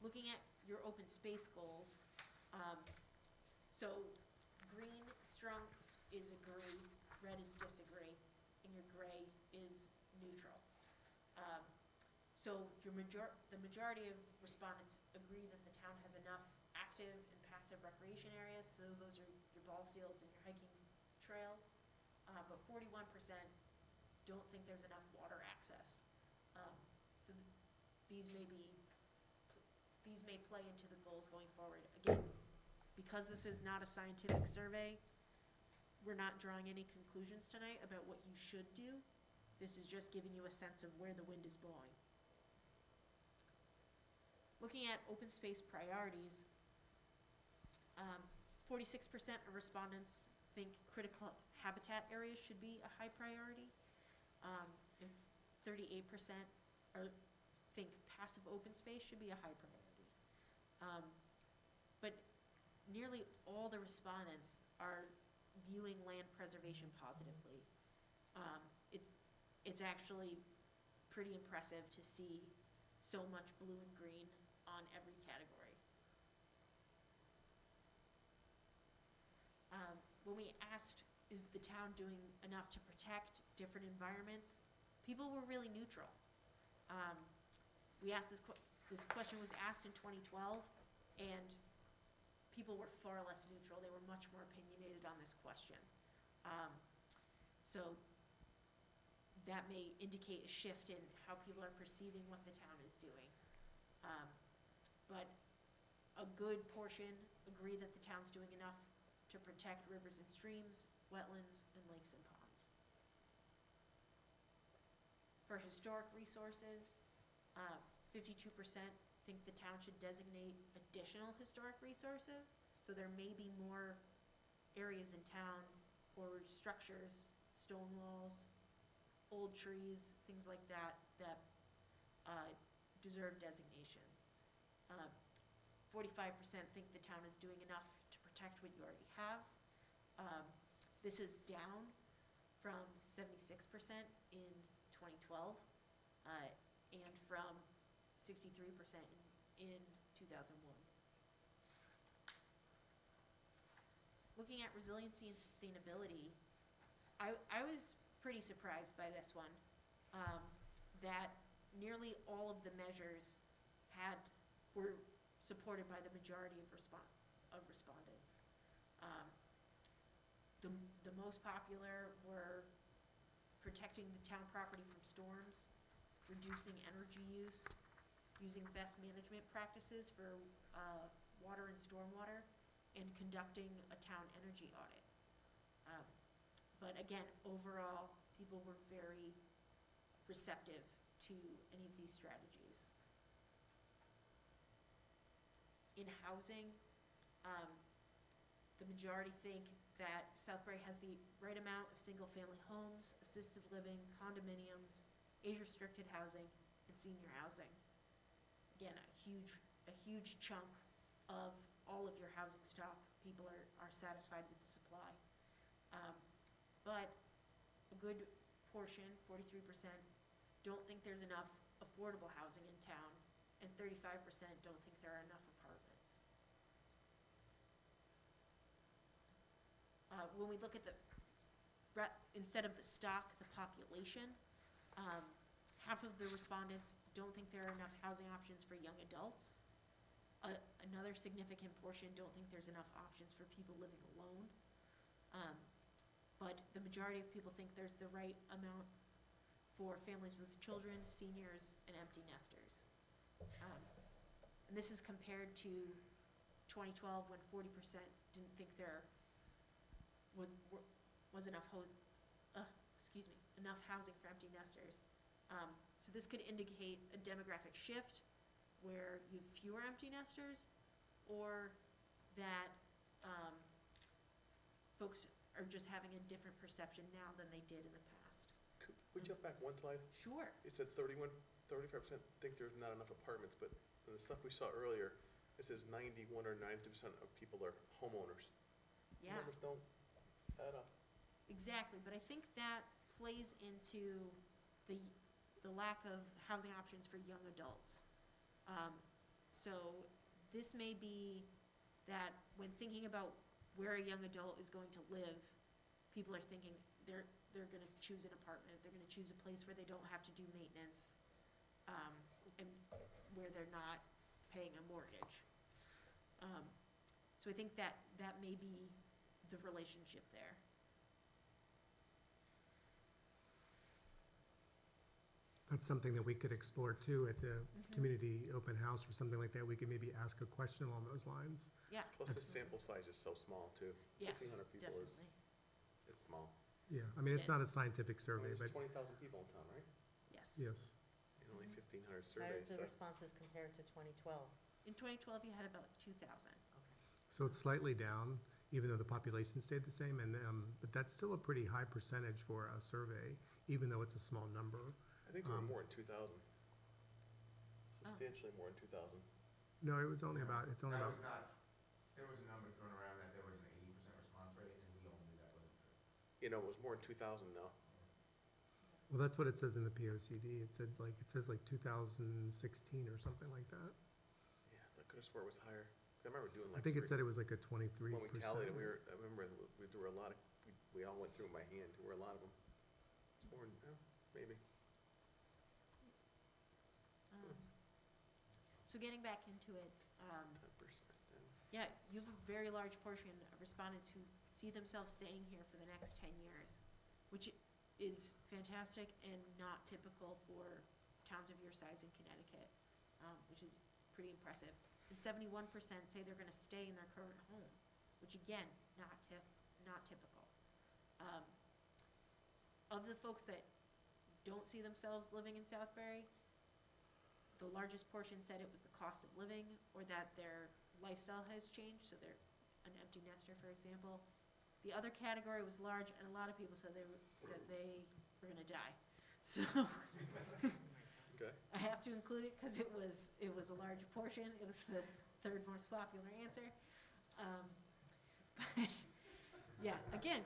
Looking at your open space goals, so green strong is agree, red is disagree, and your gray is neutral. So the majority of respondents agree that the town has enough active and passive recreation areas, so those are your ball fields and your hiking trails. But 41% don't think there's enough water access. So these may play into the goals going forward. Again, because this is not a scientific survey, we're not drawing any conclusions tonight about what you should do. This is just giving you a sense of where the wind is blowing. Looking at open space priorities, 46% of respondents think critical habitat areas should be a high priority. And 38% think passive open space should be a high priority. But nearly all the respondents are viewing land preservation positively. It's actually pretty impressive to see so much blue and green on every category. When we asked, is the town doing enough to protect different environments, people were really neutral. We asked this question was asked in 2012, and people were far less neutral. They were much more opinionated on this question. So that may indicate a shift in how people are perceiving what the town is doing. But a good portion agree that the town's doing enough to protect rivers and streams, wetlands, and lakes and ponds. For historic resources, 52% think the town should designate additional historic resources. So there may be more areas in town or structures, stone walls, old trees, things like that, that deserve designation. 45% think the town is doing enough to protect what you already have. This is down from 76% in 2012 and from 63% in 2001. Looking at resiliency and sustainability, I was pretty surprised by this one, that nearly all of the measures were supported by the majority of respondents. The most popular were protecting the town property from storms, reducing energy use, using best management practices for water and stormwater, and conducting a town energy audit. But again, overall, people were very receptive to any of these strategies. In housing, the majority think that Southbury has the right amount of single-family homes, assisted living, condominiums, age-restricted housing, and senior housing. Again, a huge chunk of all of your housing stock, people are satisfied with the supply. But a good portion, 43%, don't think there's enough affordable housing in town, and 35% don't think there are enough apartments. When we look at instead of the stock, the population, half of the respondents don't think there are enough housing options for young adults. Another significant portion don't think there's enough options for people living alone. But the majority of people think there's the right amount for families with children, seniors, and empty nesters. And this is compared to 2012 when 40% didn't think there was enough enough housing for empty nesters. So this could indicate a demographic shift where you have fewer empty nesters, or that, folks are just having a different perception now than they did in the past. Could we jump back one slide? Sure. It said 35% think there's not enough apartments, but in the stuff we saw earlier, it says 91 or 92% of people are homeowners. Yeah, Numbers don't add up. exactly, but I think that plays into the lack of housing options for young adults. So this may be that when thinking about where a young adult is going to live, people are thinking they're gonna choose an apartment, they're gonna choose a place where they don't have to do maintenance, and where they're not paying a mortgage. So I think that may be the relationship there. That's something that we could explore too at the community open house or something like that. We could maybe ask a question along those lines. Yeah, Plus the sample size is so small too. yeah, 1,500 people is, definitely, it's small. Yeah, I mean, it's not a Yes. scientific survey, There's but 20,000 people in town, right? yes. yes. And only 1,500 How did surveys, the so. responses compare to 2012? In 2012, you had about 2,000. So it's slightly down, even though the population stayed the same, and, but that's still a pretty high percentage for a survey, even though it's a small number. I think there were Um, more in 2000. Substantially more in 2000. No, it was only about, it's only That about, was not, there was a number thrown around that there was an 80% response rate, and we all knew that wasn't true. You know, it was more in 2000 though. well, that's what it says in the POCD. It said like, it says like 2016 or something like that. Yeah, I could have swore it was higher. 'Cause I remember doing I like. think it three- said it was like a 23%. When we tallied it, I remember there were a lot of, we all went through in my hand, there were a lot of them. It's more, maybe. So getting back into it, 10%. yeah, you have a very large portion of respondents who see themselves staying here for the next 10 years, which is fantastic and not typical for towns of your size in Connecticut, which is pretty impressive. And 71% say they're gonna stay in their current home, which again, not typical. Of the folks that don't see themselves living in Southbury, the largest portion said it was the cost of living or that their lifestyle has changed, so they're an empty nester, for example. The other category was large, and a lot of people said that they were gonna die. So Okay. I have to include it because it was a large portion. It was the third most popular answer. But yeah, again,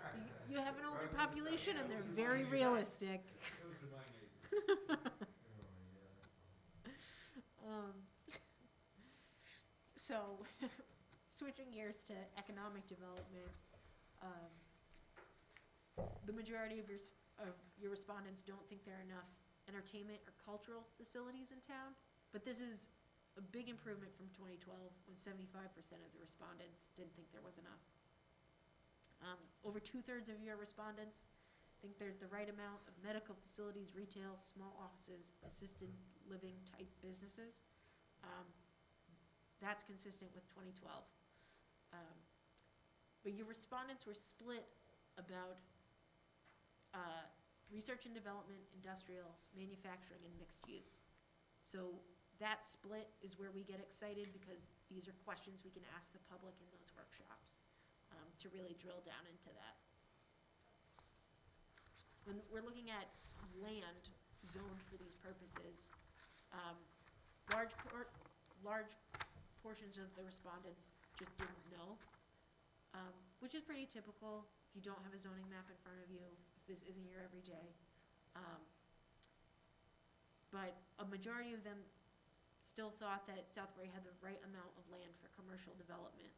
you have an older population and they're very realistic. Those are my neighbors. So, switching gears to economic development, the majority of your respondents don't think there are enough entertainment or cultural facilities in town, but this is a big improvement from 2012, when 75% of the respondents didn't think there was enough. Over 2/3 of your respondents think there's the right amount of medical facilities, retail, small offices, assisted living type businesses. That's consistent with 2012. But your respondents were split about research and development, industrial, manufacturing, and mixed use. So that split is where we get excited because these are questions we can ask the public in those workshops to really drill down into that. When we're looking at land zoned for these purposes, large portions of the respondents just didn't know, which is pretty typical if you don't have a zoning map in front of you, if this isn't your everyday. But a majority of them still thought that Southbury had the right amount of land for commercial development.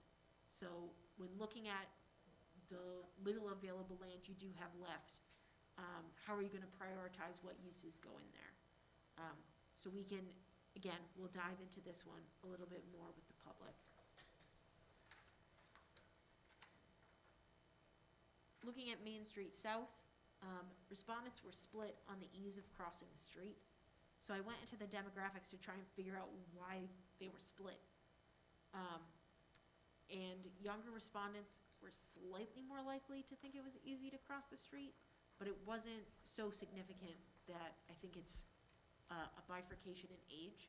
So when looking at the little available land you do have left, how are you gonna prioritize what uses go in there? So we can, again, we'll dive into this one a little bit more with the public. Looking at Main Street South, respondents were split on the ease of crossing the street. So I went into the demographics to try and figure out why they were split. And younger respondents were slightly more likely to think it was easy to cross the street, but it wasn't so significant that I think it's a bifurcation in age.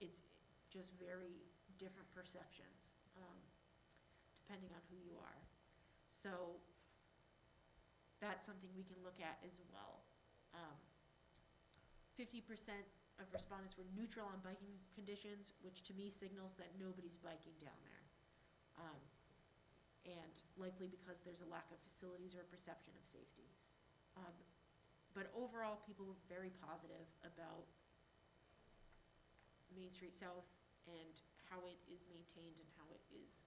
it's just very different perceptions, depending on who you are. So that's something we can look at as well. 50% of respondents were neutral on biking conditions, which to me signals that nobody's biking down there. And likely because there's a lack of facilities or a perception of safety. But overall, people were very positive about Main Street South and how it is maintained and how it is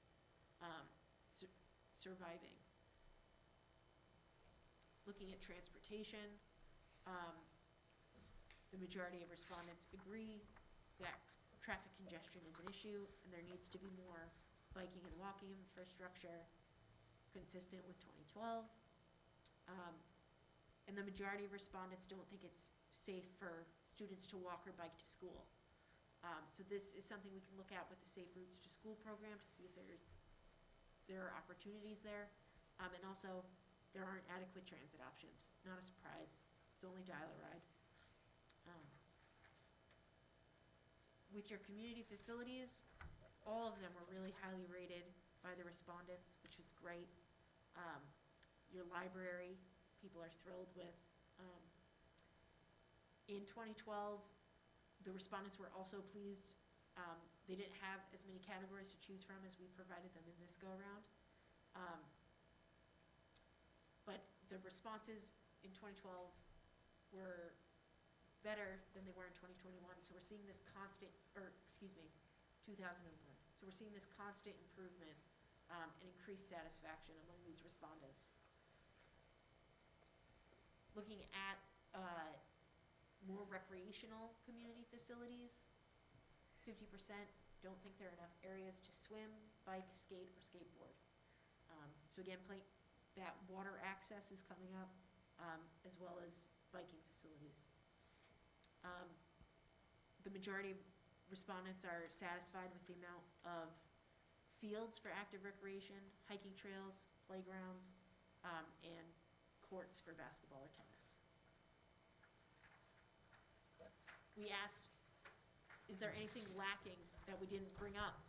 surviving. Looking at transportation, the majority of respondents agree that traffic congestion is an issue and there needs to be more biking and walking infrastructure consistent with 2012. And the majority of respondents don't think it's safe for students to walk or bike to school. So this is something we can look at with the Safe Routes to School program to see if there are opportunities there. And also, there aren't adequate transit options. Not a surprise, it's only dial-a-ride. With your community facilities, all of them were really highly rated by the respondents, which was great. Your library, people are thrilled with. In 2012, the respondents were also pleased. They didn't have as many categories to choose from as we provided them in this go-around. But the responses in 2012 were better than they were in 2021. So we're seeing this constant, 2001. So we're seeing this constant improvement and increased satisfaction among these respondents. Looking at more recreational community facilities, 50% don't think there are enough areas to swim, bike, skate, or skateboard. So again, that water access is coming up, as well as biking facilities. The majority of respondents are satisfied with the amount of fields for active recreation, hiking trails, playgrounds, and courts for basketball or tennis. We asked, is there anything lacking that we didn't bring up?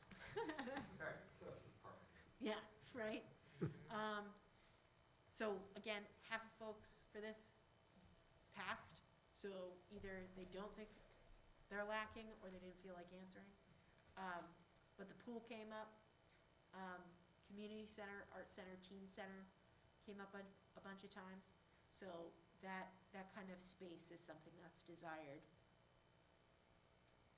That's so surprising. Yeah, right? So again, half of folks for this passed, so either they don't think they're lacking or they didn't feel like answering. But the pool came up, community center, art center, teen center came up a bunch of times. So that kind of space is something that's desired.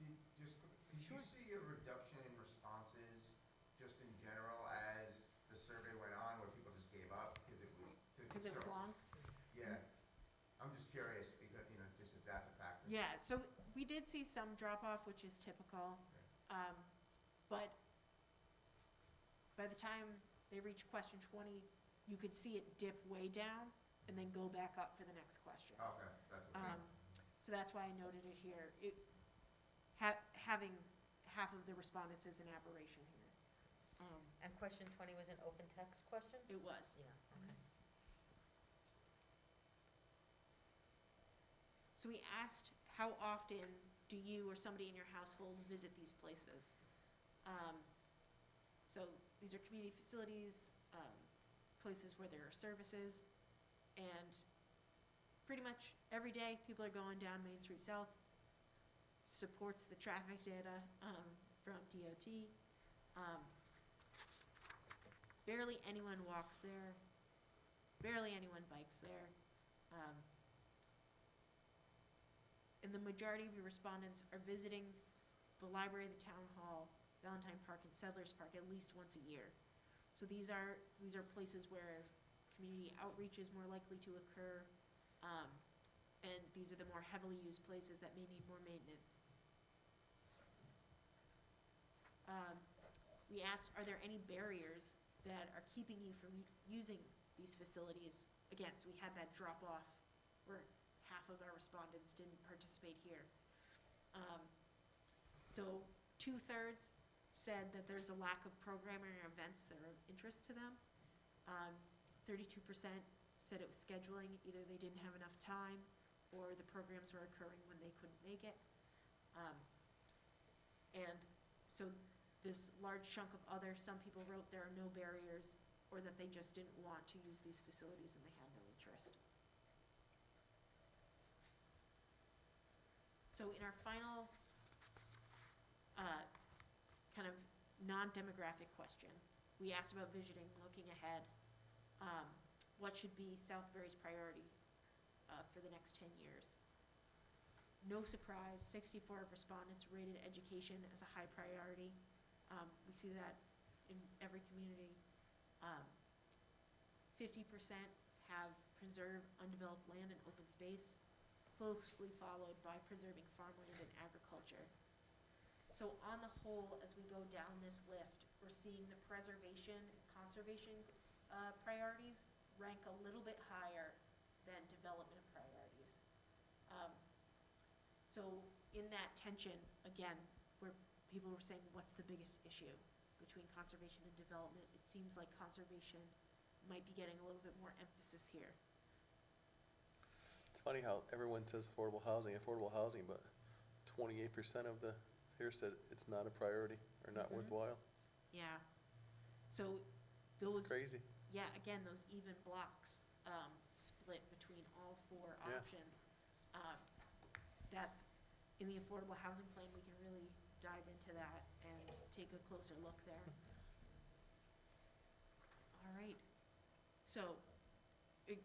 Did Sure. you see a reduction in responses just in general as the survey went on, where people just gave up Because it was long? Yeah, I'm just curious because, just if that's a factor. Yeah, so we did see some drop off, which is typical. But by the time they reached question 20, you could see it dip way down and then go back up for the next question. Okay, that's okay. So that's why I noted it here. Having half of the respondents is an aberration here. And question 20 was an open text question? It was. Yeah, okay. So we asked, how often do you or somebody in your household visit these places? So these are community facilities, places where there are services, and pretty much every day people are going down Main Street South. Supports the traffic data from DOT. Barely anyone walks there. Barely anyone bikes there. And the majority of your respondents are visiting the library, the town hall, Valentine Park, and Settlers Park at least once a year. So these are places where community outreach is more likely to occur, and these are the more heavily used places that may need more maintenance. We asked, are there any barriers that are keeping you from using these facilities? Again, so we had that drop off where half of our respondents didn't participate here. So 2/3 said that there's a lack of programming or events that are of interest to them. 32% said it was scheduling, either they didn't have enough time or the programs were occurring when they couldn't make it. And so this large chunk of other, some people wrote there are no barriers, or that they just didn't want to use these facilities and they had no interest. So in our final kind of non-demographic question, we asked about visioning, looking ahead. What should be Southbury's priority for the next 10 years? No surprise, 64 of respondents rated education as a high priority. We see that in every community. 50% have preserved undeveloped land and open space, closely followed by preserving farmland and agriculture. So on the whole, as we go down this list, we're seeing the preservation and conservation priorities rank a little bit higher than development priorities. So in that tension, again, where people were saying, what's the biggest issue between conservation and development? It seems like conservation might be getting a little bit more emphasis here. It's funny how everyone says affordable housing, but 28% of the here said it's not a priority or not worthwhile. Yeah. So It's those, crazy. yeah, again, those even blocks split between all four Yeah. options. That in the affordable housing plan, we can really dive into that and take a closer look there. All right. So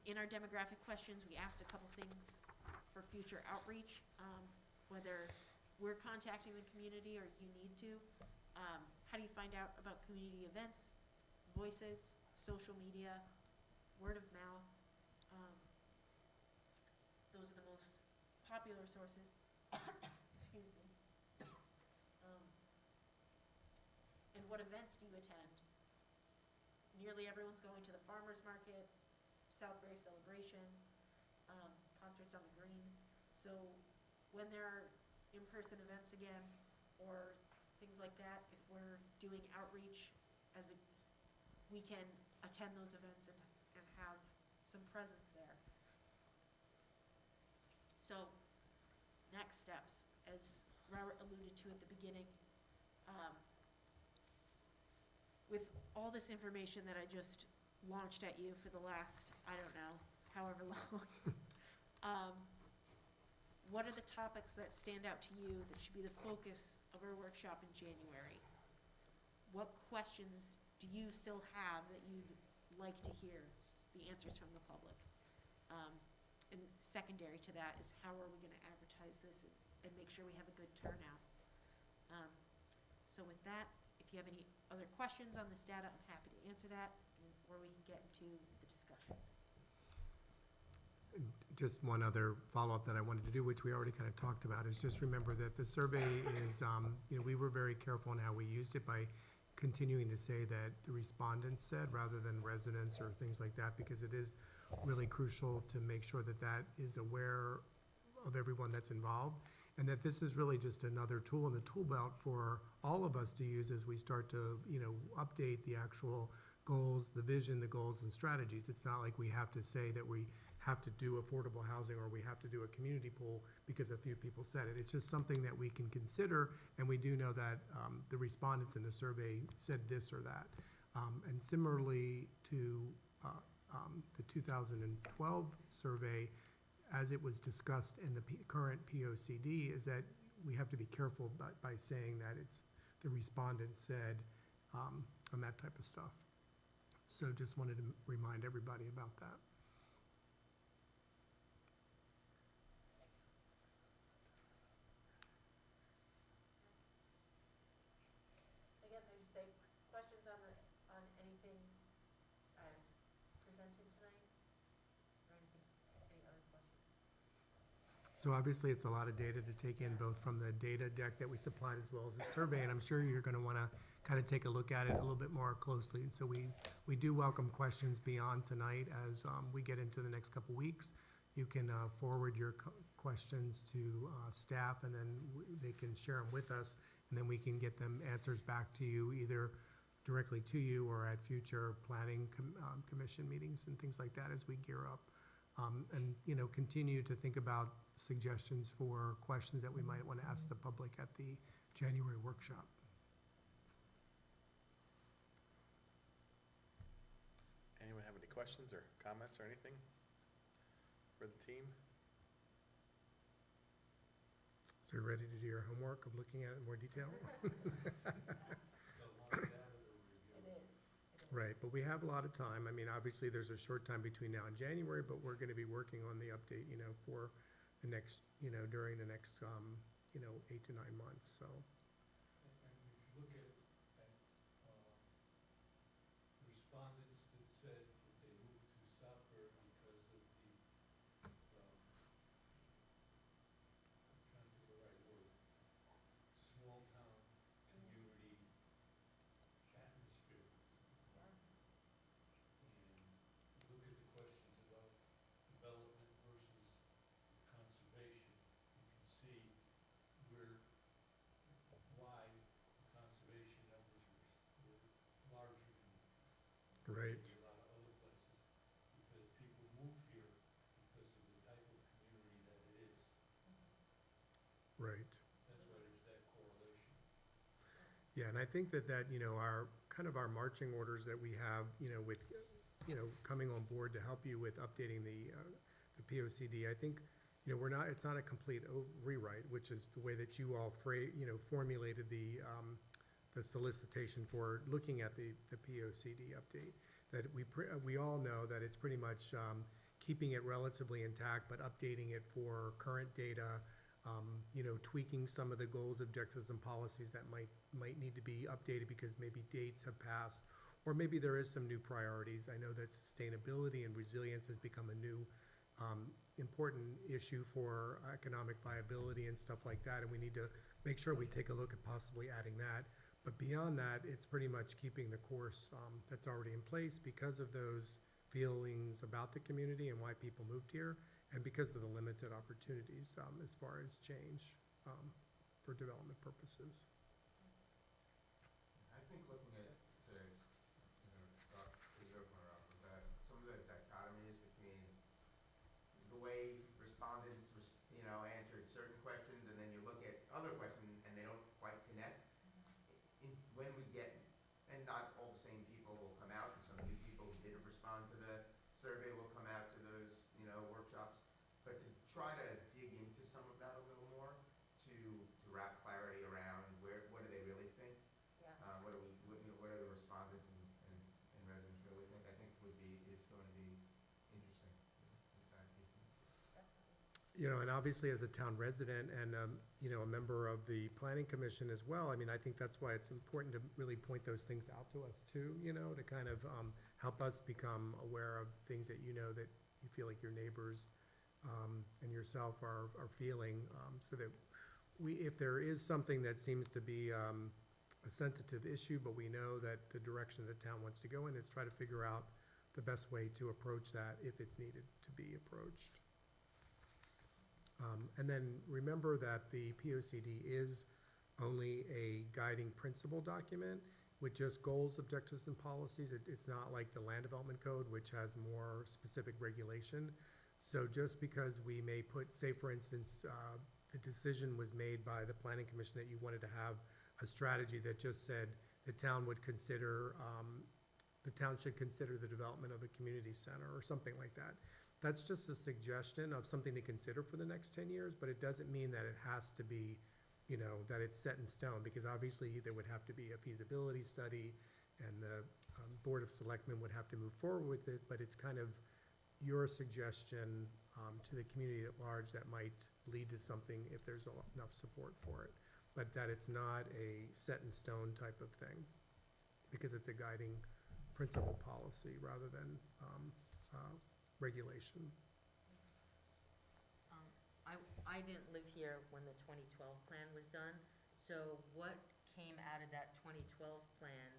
in our demographic questions, we asked a couple things for future outreach, whether we're contacting the community or you need to. How do you find out about community events, voices, social media, word of mouth? Those are the most popular sources. Excuse me. And what events do you attend? Nearly everyone's going to the farmer's market, Southbury Celebration, concerts on the green. So when there are in-person events again, or things like that, if we're doing outreach we can attend those events and have some presence there. So next steps, as Robert alluded to at the beginning, with all this information that I just launched at you for the last, I don't know, however long, what are the topics that stand out to you that should be the focus of our workshop in January? What questions do you still have that you'd like to hear the answers from the public? And secondary to that is how are we going to advertise this and make sure we have a good turnout? So with that, if you have any other questions on this data, I'm happy to answer that, or we can get into the discussion. Just one other follow-up that I wanted to do, which we already kind of talked about, is just remember that the survey is, we were very careful in how we used it by continuing to say that the respondents said rather than residents or things like that, because it is really crucial to make sure that that is aware of everyone that's involved, and that this is really just another tool in the tool belt for all of us to use as we start to, update the actual goals, the vision, the goals and strategies. It's not like we have to say that we have to do affordable housing or we have to do a community pool because a few people said it. It's just something that we can consider, and we do know that the respondents in the survey said this or that. And similarly to the 2012 survey, as it was discussed in the current POCD, is that we have to be careful by saying that it's the respondents said on that type of stuff. So just wanted to remind everybody about that. I guess I should say, questions on anything presented tonight? Or any other questions? So obviously, it's a lot of data to take in, both from the data deck that we supplied as well as the survey, and I'm sure you're gonna wanna kind of take a look at it a little bit more closely. And so we do welcome questions beyond tonight as we get into the next couple weeks. You can forward your questions to staff, and then they can share them with us, and then we can get them answers back to you, either directly to you or at future planning commission meetings and things like that as we gear up. And continue to think about suggestions for questions that we might want to ask the public at January workshop. Anyone have any questions or comments or anything for the team? So you're ready to do your homework of looking at it in more detail? It is. Right, but we have a lot of time. I mean, obviously, there's a short time between now and January, but we're gonna be working on the update, you know, for the next, you know, during the next, 8 to 9 months, so. And if you look at, the respondents that said that they moved to Southbury because of the, I'm trying to think of the right word, small town community atmosphere. And look at the questions about development versus conservation, you can see where, why the conservation numbers were larger than Right. maybe a lot of other places, because people moved here because of the type of community that it is. Right. That's why there's that correlation. Yeah, and I think that, you know, our, kind of our marching orders that we have, you know, with, you know, coming on board to help you with updating the POCD, I think, you know, it's not a complete rewrite, which is the way that you all formulated the solicitation for looking at the POCD update. That we all know that it's pretty much keeping it relatively intact, but updating it for current data, you know, tweaking some of the goals, objectives, and policies that might need to be updated because maybe dates have passed, or maybe there is some new priorities. I know that sustainability and resilience has become a new important issue for economic viability and stuff like that, and we need to make sure we take a look at possibly adding that. But beyond that, it's pretty much keeping the course that's already in place because of those feelings about the community and why people moved here, and because of the limited opportunities as far as change for development purposes. I think looking at, to your point, Rob, that some of the dichotomies between the way respondents, answered certain questions, and then you look at other questions and they don't quite connect. When we get, and not all the same people will come out, and some new people who didn't respond to the survey will come out to those, workshops, but to try to dig into some of that a little more, to wrap clarity around what do they really think? Yeah. What do the respondents and residents really think? I think it's going to be interesting. Definitely. You know, and obviously as a town resident and, you know, a member of the planning commission as well, I mean, I think that's why it's important to really point those things out to us too, you know, to kind of help us become aware of things that, you know, that you feel like your neighbors and yourself are feeling, so that if there is something that seems to be a sensitive issue, but we know that the direction the town wants to go in is try to figure out the best way to approach that if it's needed to be approached. And then remember that the POCD is only a guiding principle document with just goals, objectives, and policies. It's not like the Land Development Code, which has more specific regulation. So just because we may put, say for instance, the decision was made by the Planning Commission that you wanted to have a strategy that just said the town would consider, the town should consider the development of a community center or something like that. That's just a suggestion of something to consider for the next 10 years, but it doesn't mean that it has to be, you know, that it's set in stone, because obviously there would have to be a feasibility study and the Board of Selectmen would have to move forward with it, but it's kind of your suggestion to the community at large that might lead to something if there's enough support for it, but that it's not a set in stone type of thing, because it's a guiding principle policy rather than regulation. I didn't live here when the 2012 plan was done, so what came out of that 2012 plan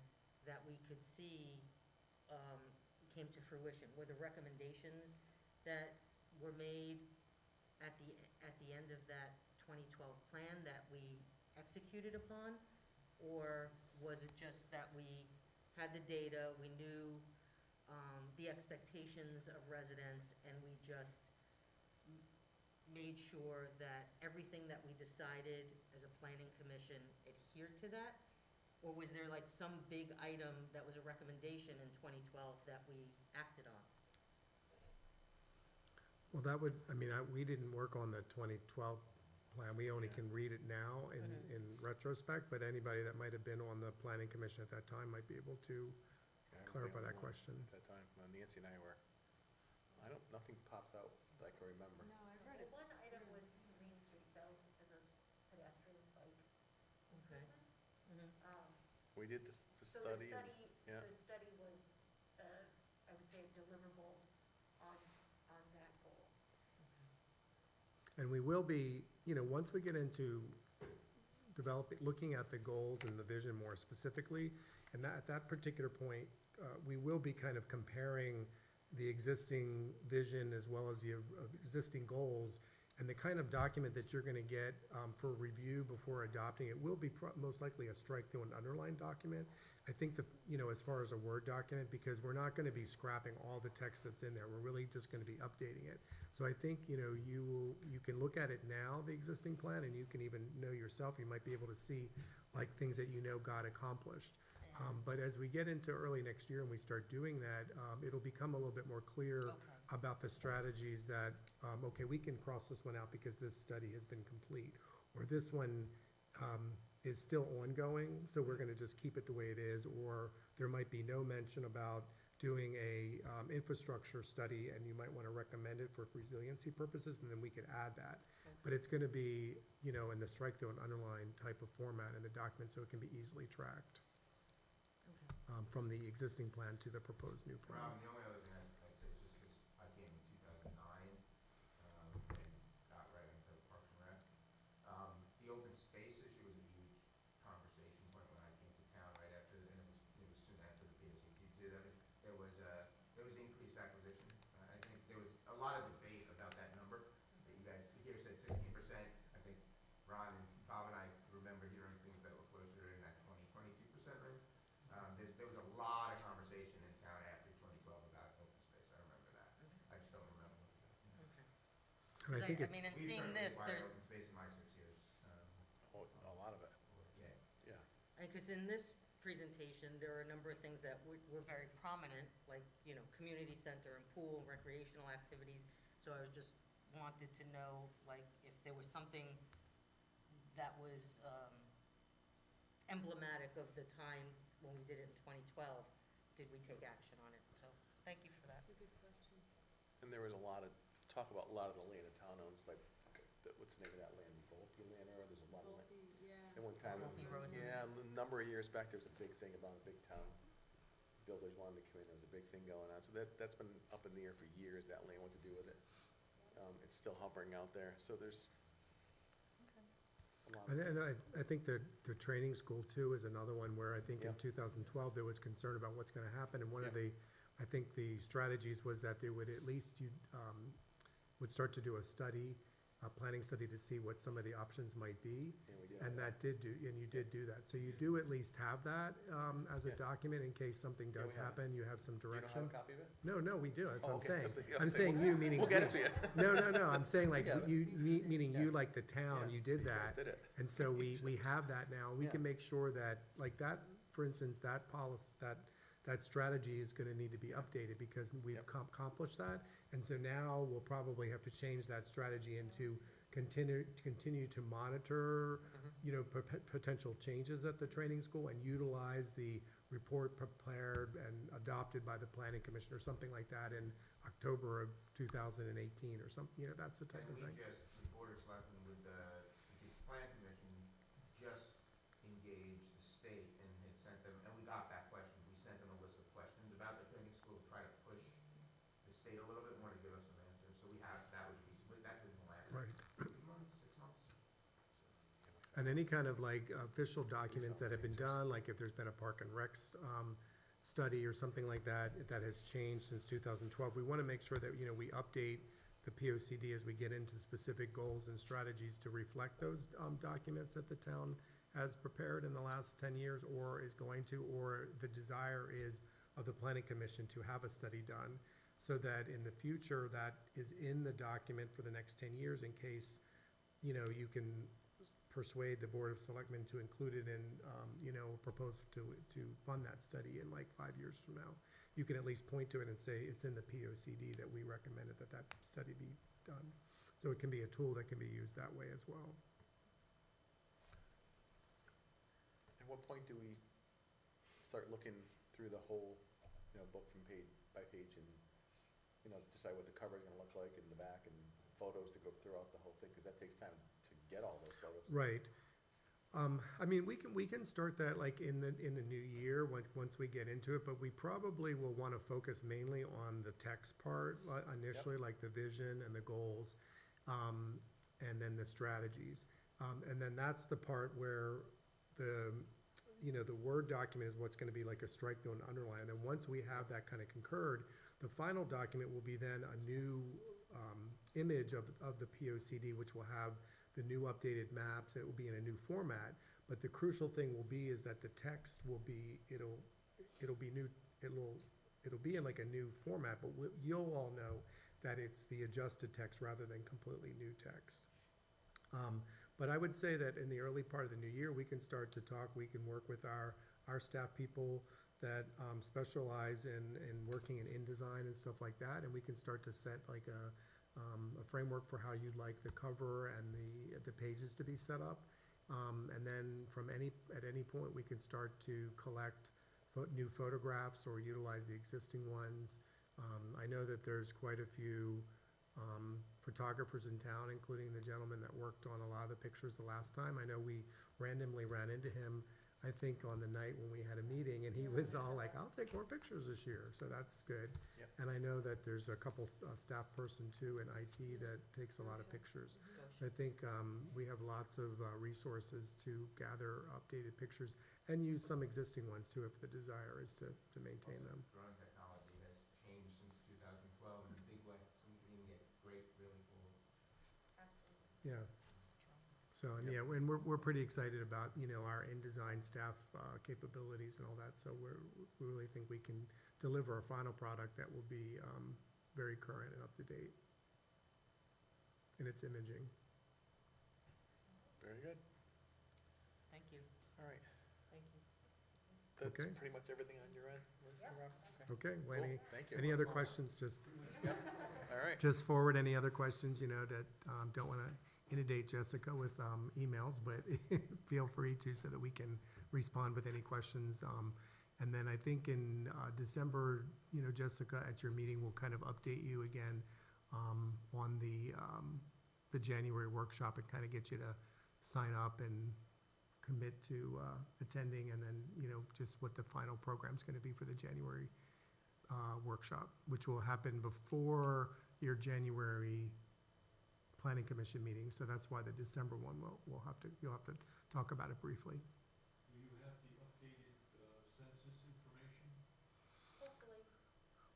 that we could see came to fruition? Were the recommendations that were made at the end of that 2012 plan that we executed upon? Or was it just that we had the data, we knew the expectations of residents, and we just made sure that everything that we decided as a planning commission adhered to that? Or was there like some big item that was a recommendation in 2012 that we acted on? Well, that would, I mean, we didn't work on the 2012 plan. We only can read it now in retrospect, but anybody that might have been on the planning commission at that time might be able to Yeah, I was clarify the that only one question. At that time, Nancy and I were, nothing pops out that I can remember. No, I've read it. One item was Main Street South and those pedestrian bike Okay. improvements. Mhm. We did the So the study and, yeah. the study was, I would say, a deliverable on that goal. And we will be, once we get into developing, looking at the goals and the vision more specifically, and at that particular point, we will be kind of comparing the existing vision as well as the existing goals, and the kind of document that you're gonna get for review before adopting it will be most likely a strike-through and underline document. I think as far as a Word document, because we're not gonna be scrapping all the text that's in there, we're really just gonna be updating it. So I think, you can look at it now, the existing plan, and you can even know yourself, you might be able to see like things that got accomplished. But as we get into early next year and we start doing that, it'll become a little bit more clear Okay. about the strategies that, okay, we can cross this one out because this study has been complete, or this one is still ongoing, so we're gonna just keep it the way it is, or there might be no mention about doing a infrastructure study, and you might wanna recommend it for resiliency purposes, and then we could add that. But it's gonna be, in the strike-through and underline type of format in the document, so it can be easily tracked Okay. from the existing plan to the proposed new plan. Rob, the only other thing I'd say is just because I came in 2009, and got right into Parks and Rec. The open space issue was a huge conversation point when I came to town right after, and it was soon after the POCT did. I mean, there was increased acquisition. I think there was a lot of debate about that number, that you guys here said 16%. I think Ron and Bob and I remember hearing things that were closer in that 22% range. There was a lot of conversation in town after 2012 about open space, I remember that. I just don't remember what was that. Okay. And I think I it's, mean, and We seeing certainly this, acquired there's, open space in my 6 years. A lot of it, Yeah. yeah. because in this presentation, there are a number of things that were very prominent, like, community center and pool, recreational activities. So I was just wanted to know, like, if there was something that was emblematic of the time when we did it in 2012, did we take action on it? So, thank you for that. That's a good question. And there was a lot of, talk about a lot of the land the town owns, like, what's the name of that land, Volpe land, or there's a lot of land. At one time, Volpe Road. yeah, a number of years back, there was a big thing about a big town. Builders wanted to come in, there was a big thing going on, so that's been up in the air for years, that land, what to do with it. It's still hovering out there, so there's a lot of. and I think that the training school too is another one where I think in Yeah. 2012, there was concern about what's gonna happen, and one of Yeah. I think the strategies was that they would at least, would start to do a study, a planning study to see what some of the options might be. Yeah, we did. And you did do that. So you do at least have that, as a Yeah. document in case something Yeah, does we have it. happen, you have some You don't have direction. a copy of it? No, we do, that's what Oh, I'm okay. saying. I was like- I I'm was saying like, you, meaning. We'll get it to you. No, I'm saying like, Yeah, but- meaning you Yeah. like the town, Yeah, you did so you guys that. did it. And so we have that now, we Yeah. can make sure that, like that, for instance, that policy, that strategy is gonna need to be updated because we've Yep. accomplished that. And so now we'll probably have to change that strategy into continue to monitor, potential changes at the training school and utilize the report prepared and adopted by the planning commission or something like that in October of 2018 or something, that's the type of And thing. the Board of Selectmen with the Plan Commission just engaged the state and had sent them, and we got that question. We sent them a list of questions about the training school to try to push the state a little bit more to give us some answers. So we have, that was recent, but that didn't last Right. 3 months, 6 months. And any kind of like official documents that have been done, like if there's been a Park and Rec study or something like that, that has changed since 2012, we want to make sure that, we update the POCD as we get into specific goals and strategies to reflect those documents that the town has prepared in the last 10 years or is going to, or the desire is of the planning commission to have a study done. so that in the future, that is in the document for the next 10 years in case, you know, you can persuade the Board of Selectmen to include it in, you know, propose to fund that study in like 5 years from now. You can at least point to it and say it's in the POCD that we recommended that study be done. So it can be a tool that can be used that way as well. At what point do we start looking through the whole, you know, book from page by page and, you know, decide what the cover's gonna look like in the back and photos to go throughout the whole thing, because that takes time to get all those photos. Right. I mean, we can start that like in the new year, once we get into it, but we probably will want to focus mainly on the text part initially, like the vision and the goals, and then the strategies. And then that's the part where the, you know, the Word document is what's going to be like a strike through and underline. And then once we have that kind of concurred, the final document will be then a new image of the POCD, which will have the new updated maps. It will be in a new format, but the crucial thing will be is that the text will be, it'll be new, it'll be in like a new format, but you'll all know that it's the adjusted text rather than completely new text. But I would say that in the early part of the new year, we can start to talk, we can work with our staff people that specialize in working in InDesign and stuff like that, and we can start to set like a framework for how you'd like the cover and the pages to be set up. And then at any point, we can start to collect new photographs or utilize the existing ones. I know that there's quite a few photographers in town, including the gentleman that worked on a lot of the pictures the last time. I know we randomly ran into him, I think, on the night when we had a meeting, and he was all like, I'll take more pictures this year, so that's good. Yep. And I know that there's a couple staff person too in IT that takes a lot of pictures. So I think we have lots of resources to gather updated pictures and use some existing ones too if the desire is to maintain them. Drone technology has changed since 2012 in a big way. You can get great, really cool. Absolutely. Yeah. So, and yeah, and we're pretty excited about, you know, our InDesign staff capabilities and all that. So we really think we can deliver a final product that will be very current and up to date in its imaging. Very good. Thank you, All right. thank you. That's Okay. pretty much everything on your end, Liz and Rob? Okay, well, Cool. Thank you. any other questions, just All right. just forward any other questions, you know, that don't want to inundate Jessica with emails, but feel free to so that we can respond with any questions. And then I think in December, you know, Jessica, at your meeting, will kind of update you again on the January workshop and kind of get you to sign up and commit to attending, and then, you know, just what the final program's going to be for the January workshop, which will happen before your January Planning Commission meeting. So that's why the December one you'll have to talk about it briefly. Do you have the updated census information? Hopefully.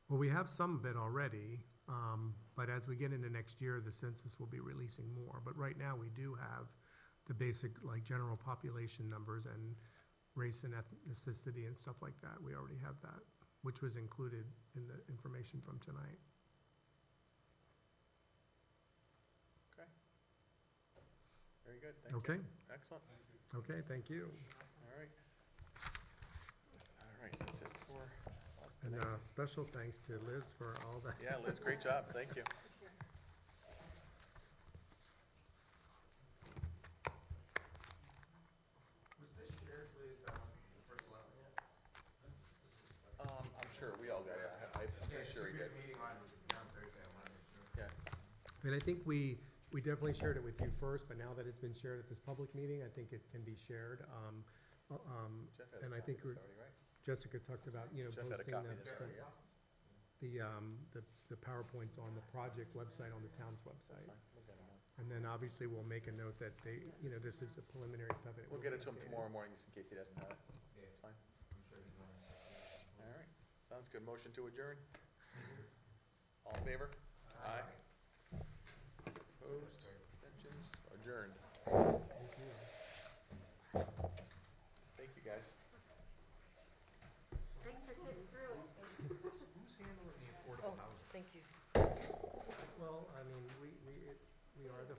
Well, we have some of it already, but as we get into next year, the census will be releasing more. But right now, we do have the basic, like, general population numbers and race and ethnicity and stuff like that. We already have that, which was included in the information from tonight. Okay. Very good. Thank you. Okay, Excellent. Thank you. okay, thank you. All right. All right, that's it for us And today. special thanks to Liz for all that. Yeah, Liz, great job. Thank you. Was this shared with the first selectman yet? I'm sure we all got it. I'm pretty sure he did. Meeting on Thursday, I wanted to make sure. Yeah. I mean, I think we definitely shared it with you first, but now that it's been shared at this public meeting, I think it can be shared. Jeff had a And I copy think of this already, right? Jessica talked about, you know, Jeff had a posting copy of this already, yes? the PowerPoints on the project website, on the town's website. Fine, we'll get 'em on. And then obviously we'll make a note that they, you know, this is the preliminary stuff. and We'll will get be it to him updated. tomorrow morning, just in case he doesn't have it. Yeah, It's fine. I'm sure he's going to. All right. Sounds good. Motion to adjourn? All in favor? Aye. Opposed? Abstentions? Adjourned. Thank you. Thank you, guys. Thanks for sitting through it. Who's handling the affordable housing? Thank you. Well, I mean, we are the